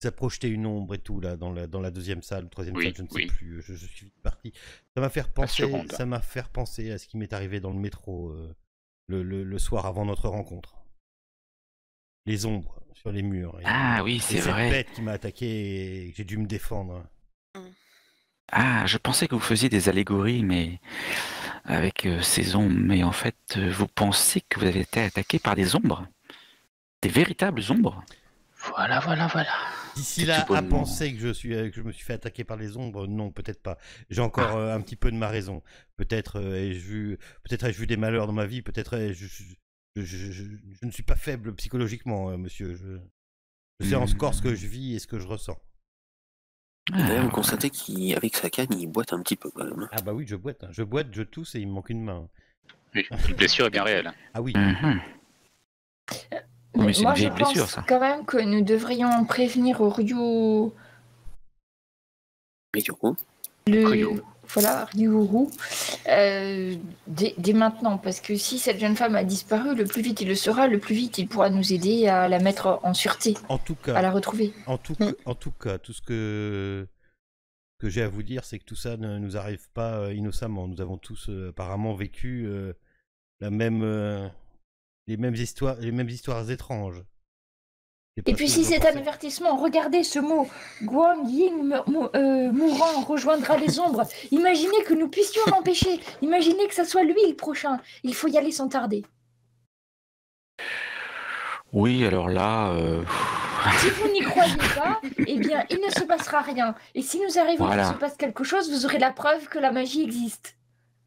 Ça projetait une ombre et tout là dans la deuxième salle, troisième Oui, salle, je ne sais oui. plus. Je suis vite parti. Ça m'a fait seconde. ça m'a fait penser à ce qui m'est arrivé dans le métro le soir avant notre rencontre. Les ombres sur les murs. Ah oui, Et c'est cette vrai. bête qui m'a attaqué et que j'ai dû me défendre. Ah, je pensais que vous faisiez des allégories, mais avec ces ombres. Mais en fait, vous pensez que vous avez été attaqué par des ombres? Des véritables ombres? Voilà. D'ici C'est là, tout à bonnement. penser que je me suis fait attaquer par les ombres, non, peut-être pas. J'ai encore un petit peu de ma raison. Peut-être ai-je vu des malheurs dans ma vie. Peut-être je ne suis pas faible psychologiquement, monsieur. Je sais encore ce que je vis et ce que je ressens. D'ailleurs, vous Ah, constatez qu'avec sa canne, il boite un petit peu quand même. Ah bah oui, je boite. Je boite, je tousse et il me manque une main. Oui, une blessure est bien réelle. Ah oui. mhm. Oui, mais c'est Moi, une je vieille blessure, pense ça. quand même que nous devrions prévenir Ryu, Mais du coup, Ryu. voilà, Ryuru, dès maintenant, parce que si cette jeune femme a disparu, le plus vite il le sera, le plus vite il pourra nous aider à la mettre en sûreté, En tout à cas, la retrouver. en tout cas, tout ce que j'ai à vous dire, c'est que tout ça ne nous arrive pas innocemment. Nous avons tous apparemment vécu les mêmes histoires étranges. C'est Et pas puis ce si que vous en c'est un pensez. avertissement, regardez ce mot, Guang Ying mourant rejoindra les ombres. Imaginez que nous puissions l'empêcher. Imaginez que ça soit lui le prochain. Il faut y aller sans tarder. Oui, alors là, Si vous n'y croyez pas, eh bien, il ne se passera rien. Et si nous arrivons Voilà. qu'il se passe quelque chose, vous aurez la preuve que la magie existe.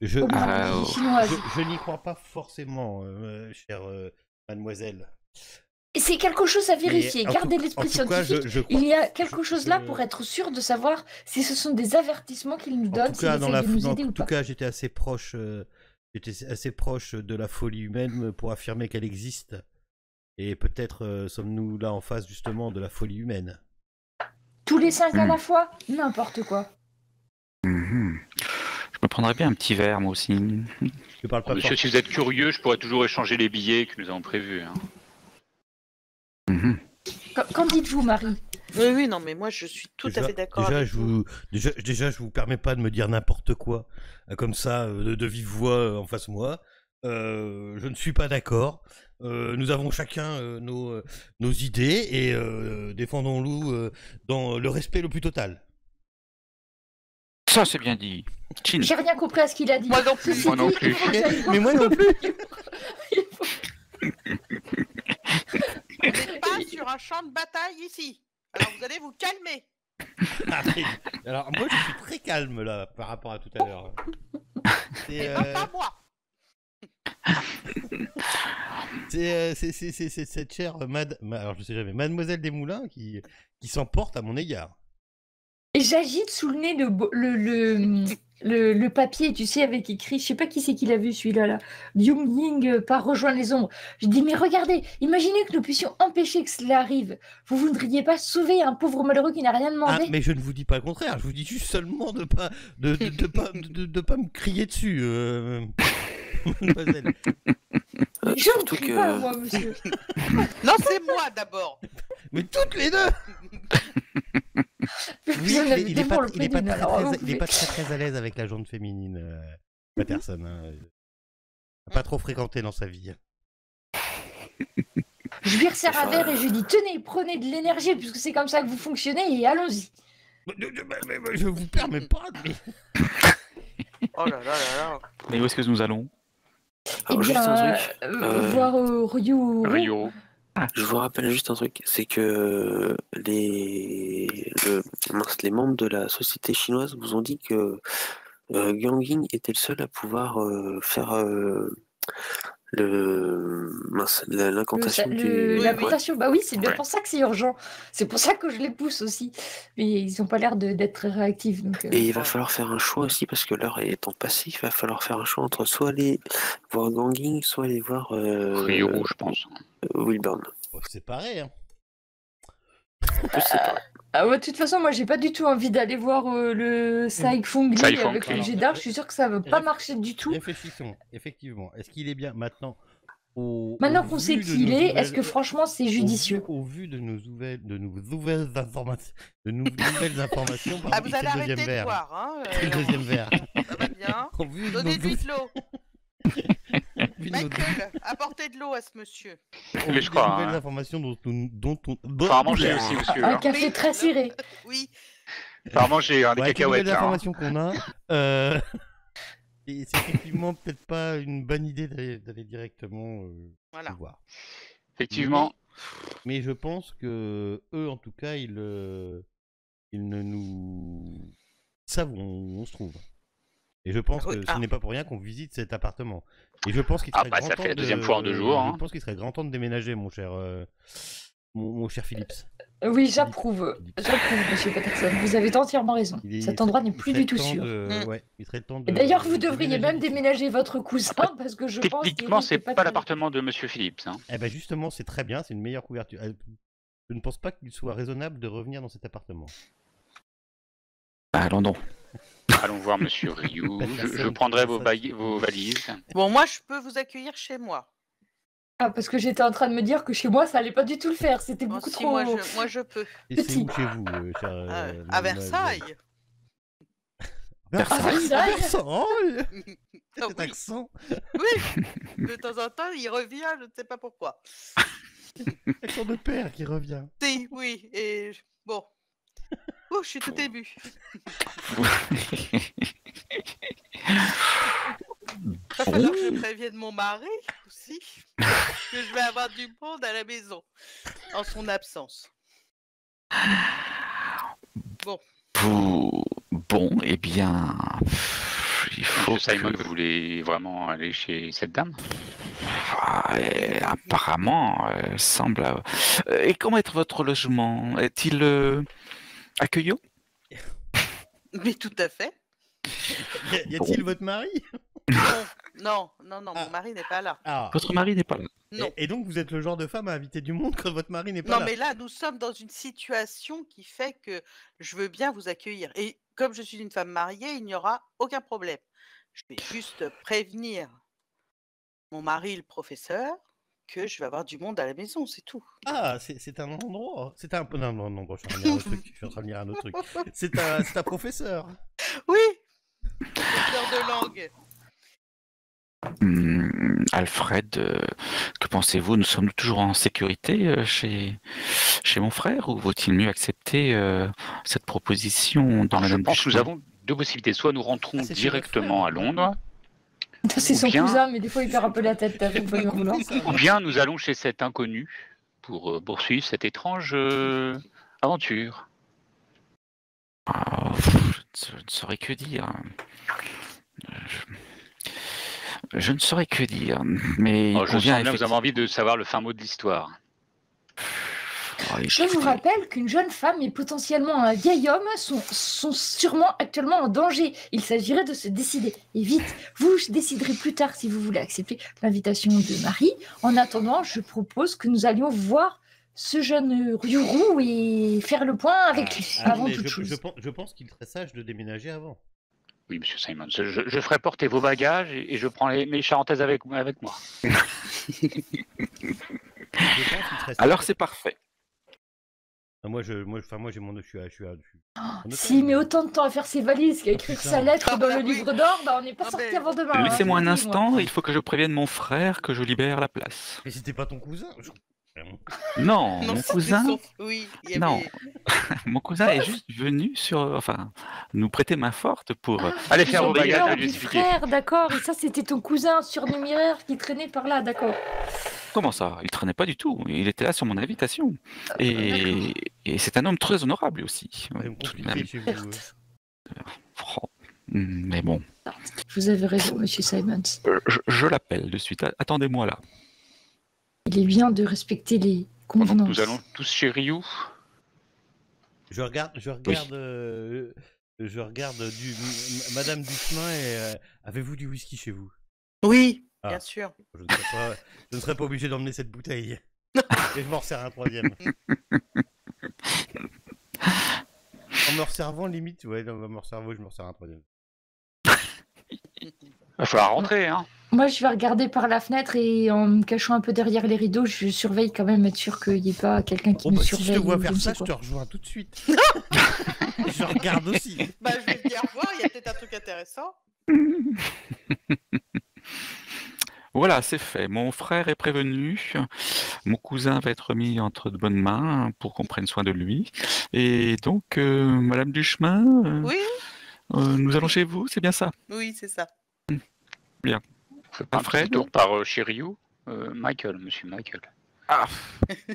Je, Au moins, la Ah, magie oh. chinoise. je n'y crois pas forcément, chère mademoiselle. Et c'est quelque chose à vérifier. Mais en Gardez tout- l'esprit en tout cas, scientifique. je crois- Il y a quelque chose là je- pour être sûr de savoir si ce sont des avertissements qu'il nous En donne, tout s'il cas, essaie de nous aider ou en tout pas. cas, j'étais assez proche de la folie humaine pour affirmer qu'elle existe. Et peut-être sommes-nous là en face justement de la folie humaine. Tous les 5 à Hmm. la fois, n'importe quoi. Mhm. Je me prendrais bien un petit verre, moi aussi. Je parle pas Monsieur, fort. si vous êtes curieux, je pourrais toujours échanger les billets que nous avons prévus. Hein. Mhm. Qu'en dites-vous, Marie? Oui, non, mais moi, je suis tout à fait d'accord avec vous. Déjà, je vous permets pas de me dire n'importe quoi comme ça de vive voix en face de moi. Je ne suis pas d'accord. Nous avons chacun nos idées et défendons-nous dans le respect le plus total. Ça, c'est bien dit. Chin. J'ai rien compris à ce qu'il a dit. Moi non plus. Ceci Moi non dit, plus. il faut que j'aille voir- Mais moi non plus. Il faut- On n'est pas sur un champ de bataille ici. Alors, vous allez vous calmer. Alors moi je suis très calme là par rapport à tout à l'heure. C'est Et pas moi. c'est cette chère alors je sais jamais Mademoiselle Desmoulins qui s'emporte à mon égard. Et j'agite sous le nez le papier, tu sais, avec écrit, je sais pas qui c'est qui l'a vu celui-là, là. Yung Ying par rejoindre les ombres. Je dis, mais regardez, imaginez que nous puissions empêcher que cela arrive. Vous voudriez pas sauver un pauvre malheureux qui n'a rien Ah, demandé? mais je ne vous dis pas le contraire, je vous dis juste seulement de pas me crier dessus. Mademoiselle. Je ne surtout crie que pas, moi, monsieur. Non, c'est moi d'abord. Mais toutes les deux. Oui, Vous en avez il est tellement pas, le il est pas pédine, très, alors, très- vous il est pouvez- pas très à l'aise avec la jante féminine, Patterson. Hein. Il n'a pas trop fréquenté dans sa vie. Je lui resserre un verre et je lui dis, tenez, prenez de l'énergie, puisque c'est comme ça que vous fonctionnez, et allons-y. Mais je vous permets pas. Mais... Oh là là là là. Mais où est-ce que nous allons? Alors, Eh juste bien, un truc. voir Ryu. Ryo. Je vous rappelle juste un truc, c'est que les membres de la société chinoise vous ont dit que Yang Ying était le seul à pouvoir faire l'incantation La du... Ouais. contation, bah oui, c'est bien Ouais. pour ça que c'est urgent. C'est pour ça que je les pousse aussi. Mais ils ont pas l'air d'être très réactifs. Donc, Et il va falloir faire un choix aussi, parce que l'heure étant passée, il va falloir faire un choix entre soit aller voir Ganging, soit aller voir Ryuru, je pense. Wilburn. Oh, c'est pareil, hein. En plus, c'est pas... Ah ouais, de toute façon, moi, j'ai pas du tout envie d'aller voir le Saifung Li Saifung. avec le Alors, jet d'art. Je suis sûre que ça va pas marcher du tout. Réfléchissons, effectivement. Est-ce qu'il est bien maintenant Maintenant qu'on sait qui il est, est-ce que franchement c'est judicieux? Au vu de nos nouvelles informations, Ah, pardon, vous c'est allez le arrêter deuxième de verre. boire, hein C'est le deuxième verre. Ça va bien. Au vu de nos Donnez-lui de l'eau. vu de nos- Michael, apportez de l'eau à ce monsieur. au Mais vu je des crois, nouvelles hein. informations dont on... Apparemment, j'ai aussi, monsieur. Un hein. café très serré. Oui. Apparemment, j'ai un des Ouais, avec les cacahuètes. nouvelles Là, hein. informations qu'on a, et c'est effectivement peut-être pas une bonne idée d'aller directement Voilà. le voir. Effectivement. Mais je pense que eux, en tout cas, ils ne nous savent où on se trouve. Et je pense Oui, que ce n'est pas pour rien qu'on visite cet appartement. Et je pense qu'il Ah serait bah, grand ça temps fait la de... deuxième fois en 2 jours. Hein. Je pense qu'il serait grand temps de déménager, mon cher Philips. Oui, j'approuve. J'approuve, monsieur Patterson. Vous avez entièrement raison. Cet endroit n'est plus du tout sûr. Ouais, il serait temps de... Et d'ailleurs, vous devriez même d'ici. déménager votre cousin parce que je pense Techniquement, qu'il c'est risque pas l'appartement de Monsieur Philips. Hein. Eh ben justement, c'est très bien, c'est une meilleure couverture. Je ne pense pas qu'il soit raisonnable de revenir dans cet appartement. Allons donc. Allons voir Monsieur Ryu. Je prendrai vos valises. Bon, moi, je peux vous accueillir chez moi. Ah, parce que j'étais en train de me dire que chez moi, ça allait pas du tout le faire. C'était Bon, beaucoup si, trop... moi, je peux. Et c'est Petit. où chez vous, cher... À Versailles. Versailles. Versailles. Versailles. Ah Cet oui. accent. Oui, de temps en temps, il revient, je ne sais pas pourquoi. Accent de père qui revient. Si, oui, et bon. Oh, je suis tout ému. Il va falloir que je prévienne mon mari aussi que je vais avoir du monde à la maison en son absence. Bon, Bon, eh bien, il faut Monsieur Simon, que... vous voulez vraiment aller chez cette dame? Apparemment, semble... Et comment est votre logement? Est-il accueillant? mais tout à fait. Y a-t-il votre mari? Non, mon mari n'est pas là. Ah. Votre mari n'est pas là. Non. Et donc vous êtes le genre de femme à inviter du monde quand votre mari n'est pas Non, là. mais là, nous sommes dans une situation qui fait que je veux bien vous accueillir. Et comme je suis une femme mariée, il n'y aura aucun problème. Je vais juste prévenir mon mari, le professeur, que je vais avoir du monde à la maison, c'est tout. Ah, c'est un endroit. C'est un... Non, je suis en train de lire un autre truc. Je suis en train de lire un autre truc. C'est un professeur. Oui, professeur de langue. Alfred, que pensez-vous? Nous sommes toujours en sécurité chez mon frère, ou vaut-il mieux accepter cette proposition dans Je Madame pense que nous Duchemin? avons deux possibilités. Soit nous rentrons Ah, c'est chez directement votre à frère. Londres, C'est son bien- cousin, mais des fois il perd un peu la tête. Faut pas lui en vouloir. ou bien nous allons chez cet inconnu pour poursuivre cette étrange aventure. Je ne saurais que dire. Je ne saurais que dire, mais il Oh, je sens convient bien que vous avez envie de savoir le fin mot de l'histoire. Je vous rappelle qu'une jeune femme et potentiellement un vieil homme sont sûrement actuellement en danger. Il s'agirait de se décider. Et vite, vous déciderez plus tard si vous voulez accepter l'invitation de Marie. En attendant, je propose que nous allions voir ce jeune Ryuru et faire le point avec lui avant mais toute chose. je pense qu'il serait sage de déménager avant. Oui, monsieur Simon, je ferai porter vos bagages et je prends mes charentaises avec moi. Je pense qu'il serait sage. Alors c'est parfait. Ah, moi, j'ai mon... Je suis en Si, mais autant de temps à faire ses valises qu'à écrire putain. sa lettre Ah dans bah le oui. livre d'or, bah on n'est pas Ah sorti ben- avant demain. hein, Laissez-moi un je vous le dis, moi. instant, il faut que je prévienne mon frère que je libère la place. Mais c'était pas ton cousin. Non, Non, mon c'était cousin, son- Oui, il y avait... non. Mon cousin est juste venu nous prêter main forte pour... Allez faire vos Surveillant bagages, je vais du lui expliquer. frère, d'accord. Et ça, c'était ton cousin surnuméraire qui traînait par là, d'accord. Comment ça? Il traînait pas du tout. Il était là sur mon invitation. Et c'est un homme très honorable aussi. C'est Tout de compliqué même. chez vous. Oh. Mais bon. Vous avez raison, monsieur Simons. Je l'appelle de suite. Attendez-moi là. Il est bien de respecter les Pendant que convenances. nous allons tous chez Ryu. Je regarde Madame Duchemin et avez-vous du whisky chez vous? Oui, Ah. bien sûr. Je ne serais pas obligé d'emmener cette bouteille. Et je m'en resserre un troisième. En me resservant, limite, ouais, non, en me resservant, je me resserre un troisième. Il va falloir rentrer, hein. Moi, je vais regarder par la fenêtre et en me cachant un peu derrière les rideaux, je surveille quand même, être sûr qu'il n'y ait pas quelqu'un qui Bon, nous bah, si surveille. je te vois ou faire ne ça, sais je te quoi. rejoins tout de suite. Je regarde aussi. Bah, je vais venir voir, il y a peut-être un truc intéressant. Voilà, c'est fait. Mon frère est prévenu. Mon cousin va être mis entre de bonnes mains pour qu'on prenne soin de lui. Et donc, Madame Duchemin, Oui, nous allons chez vous, c'est bien ça? oui, c'est ça. On fait pas un Alfred petit tour par chez Ryu. Michael, monsieur Michael. Ah,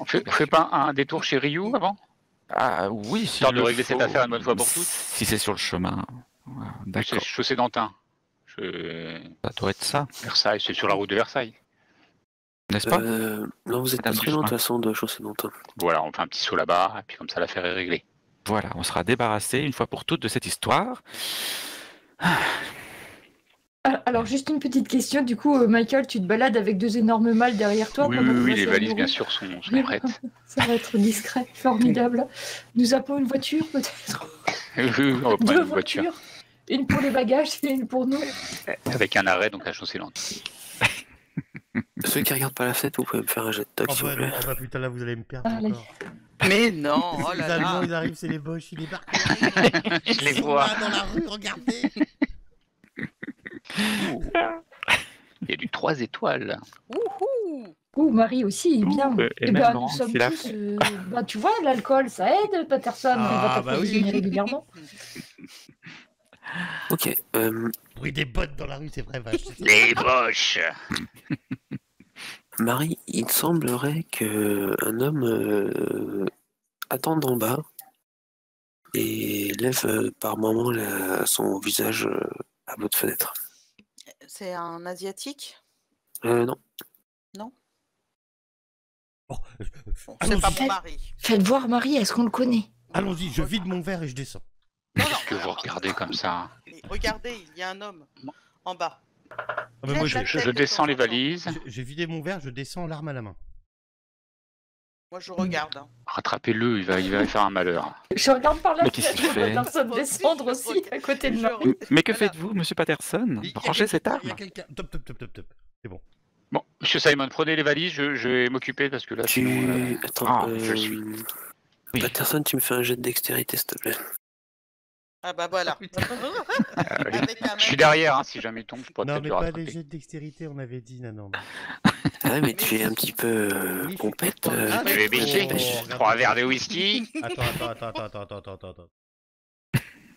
On fait pas un détour chez Ryu avant? oui, si Histoire de régler cette affaire une bonne fois pour toutes. Si c'est sur le chemin. C'est D'accord, chaussée d'Antin. ça doit être ça, Versailles, c'est sur la route de Versailles. n'est-ce pas? Non, vous êtes pas Madame très loin de toute Duchemin. façon de Chaussée d'Antin. Voilà, on fait un petit saut là-bas, et puis comme ça l'affaire est réglée. Voilà, on sera débarrassé une fois pour toutes de cette histoire. Alors, juste une petite question. Du coup, Michael, tu te balades avec 2 énormes malles derrière toi Oui, pendant oui, qu'on oui, va les sur valises nos bien routes. sûr sont prêtes. Ça va être discret, formidable. Nous appelons une voiture, peut-être? Oui, on va prendre 2 une voiture voitures. Une pour les bagages et une pour nous. avec un arrêt donc à chaussée d'Antin. Ceux qui regardent par la fenêtre, vous pouvez me faire un jet de toc, Oh s'il vous bah, plaît. non, oh bah putain, là vous allez me perdre Allez. encore. Mais non, oh Les là Allemands, là. ils arrivent, c'est les Boches, ils débarquent. Je les Ils sont vois. là dans la rue, regardez. Il y a du 3 étoiles. Wouhou. Ouh, Marie aussi, bien. et Eh même ben, Laurent, nous sommes c'est la tous... bah, tu vois, l'alcool, ça aide, Patterson. On va Ah, bah oui. t'approvisionner régulièrement. Ok, Bruit des bottes dans la rue, c'est vrai, vache. Les Boches. Marie, il semblerait que un homme attende en bas et lève par moment son visage à votre fenêtre. C'est un asiatique? Non. Oh, Bon, c'est pas allons-y, mon mari. Faites voir Marie, est-ce qu'on le connaît? allons-y, je vide mon verre et je descends. Non, non. Qu'est-ce que vous regardez comme ça? Mais regardez, il y a un homme en bas. Ah, mais moi, Lève la Je tête de descends temps les en temps. valises. j'ai vidé mon verre, je descends l'arme à la main. Moi, je regarde. Hein. Rattrapez-le, il va faire un malheur. Je regarde par la Mais qu'est-ce fenêtre, qu'il je vois fait personne Moi aussi, descendre je aussi regarde. à côté de Je Marie. Mais que Voilà. faites-vous, monsieur Patterson? Il y a Rangez cette quelqu'un- arme. il y a quelqu'un. Top, top, top, top, top. C'est bon. Bon, monsieur Simon, prenez les valises, je vais m'occuper parce que là, sinon, Attends, je suis. Oui. Patterson, tu me fais un jet de dextérité, s'il te plaît. Ah bah voilà. Avec un Je suis mec- derrière, hein, si jamais il tombe, je pourrais Non, peut-être mais le pas rattraper. des jets de dextérité, on avait dit, non. Ah, mais tu es un petit peu Oui, je- pompette. Ah, Je vais mais- baisser. Oh, 3 verres de whisky. Attends.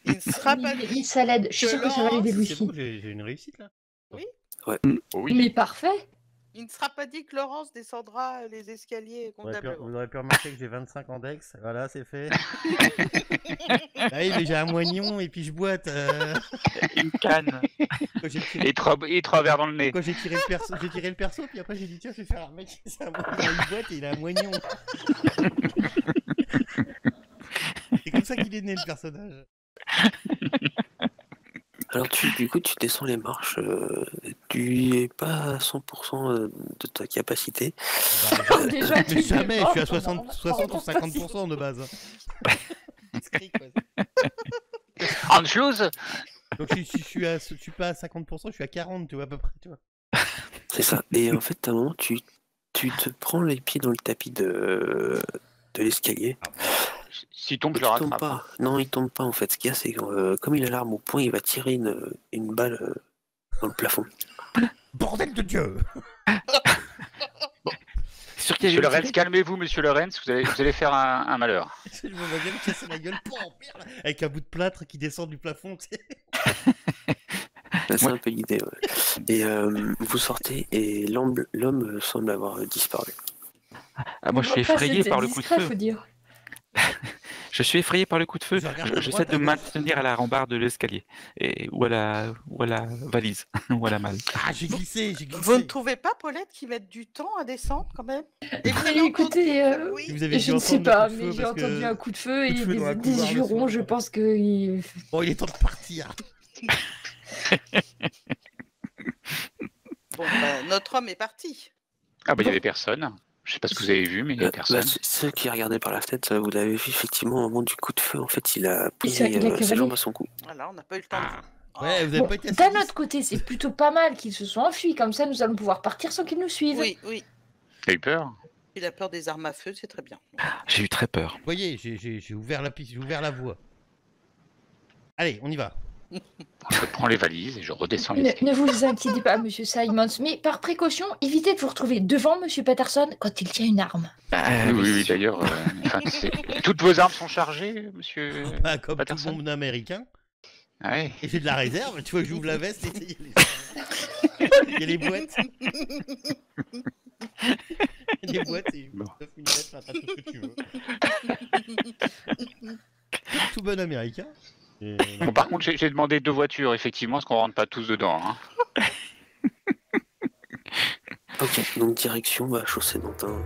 Il ne sera pas dit. Oui, ça l'aide. Je suis sûre que ça va l'aider lui C'est aussi. bon, j'ai une réussite là. Oui. Mais parfait. Il ne sera pas dit que Laurence descendra les escaliers convenablement. Vous aurez pu remarquer que j'ai 25 en dex. Voilà, c'est fait. Ah oui, mais j'ai un moignon et puis je boite. Une canne. Quand j'ai tiré, Et 3 verres dans le nez. quand j'ai tiré le perso, puis après j'ai dit tiens, je vais faire un mec, c'est un moignon, il boite et il a un moignon. C'est comme ça qu'il est né le personnage. Alors, du coup, tu descends les marches. Tu es pas à 100% de ta capacité. Bah, Déjà, mais tu jamais, fais je suis à pas, 60 ou 50% de base. Anschluss. Donc je suis pas à 50%, je suis à 40, tu vois, à peu près, tu vois. C'est ça. Et en fait, à un moment, tu te prends les pieds dans le tapis de l'escalier. S'il tombe, Et je le tu tombes rattrape. pas. Non, il tombe pas en fait. Ce qu'il y a, c'est que comme il a l'arme au poing, il va tirer une balle dans le plafond. Bordel de Dieu! Sur qui Monsieur Lorenz, calmez-vous, monsieur Lorenz, vous allez faire un malheur. Je me vois bien me casser la gueule, merde, avec un bout de plâtre qui descend du plafond, tu sais. C'est un peu l'idée. Ouais. Et vous sortez et l'homme semble avoir disparu. Ah, moi, je suis Après, effrayé c'était par le coup de discret, feu. faut dire. Je suis effrayé par le coup de feu. Je regarde à J'essaie droite, de me à gauche. maintenir à la rambarde de l'escalier. Ou à la valise. Ou à la malle. Ah, j'ai glissé. Vous ne trouvez pas, Paulette, qu'ils mettent du temps à descendre quand même? Et vous avez Écoutez, entendu le Si bruit? vous avez je dû ne sais entendre le pas, coup de mais feu, j'ai parce entendu que- un coup de feu coup de et feu dans la des couloir, le jurons. soir. Je pense que. Bon, il est temps de partir. Bon, bah, notre homme est parti. Ah bah il y avait personne. Je sais pas ce que vous avez vu, mais il y avait personne. Ceux qui regardaient par la fenêtre, vous l'avez vu effectivement au moment du coup de feu. En fait, il a pris il a ses cravé. jambes à son cou. Voilà, on n'a pas eu le temps de voir. Ouais, vous avez Bon, pas été assez d'un vite. autre côté, c'est plutôt pas mal qu'ils se soient enfuis. Comme ça, nous allons pouvoir partir sans qu'ils nous suivent. Oui, oui. T'as eu peur? Il a peur des armes à feu, c'est très bien. J'ai eu très peur. Vous voyez, j'ai ouvert la piste, j'ai ouvert la voie. Allez, on y va. Je prends les valises et je redescends les Ne, escaliers. ne vous inquiétez pas, monsieur Simons, mais par précaution, évitez de vous retrouver devant monsieur Patterson quand il tient une arme. Oui, d'ailleurs, toutes vos armes sont chargées, monsieur Bah, comme tout Patterson? le monde américain. Ah ouais. Et j'ai de la réserve, tu vois que j'ouvre la veste et il y a les boîtes. Il y a des boîtes et Bon. une lettre, t'as tout ce que tu veux. Tout bon américain. Et- Bon, par contre, j'ai demandé 2 voitures, effectivement, parce qu'on rentre pas tous dedans. Hein. Ok, donc direction chaussée d'Antin.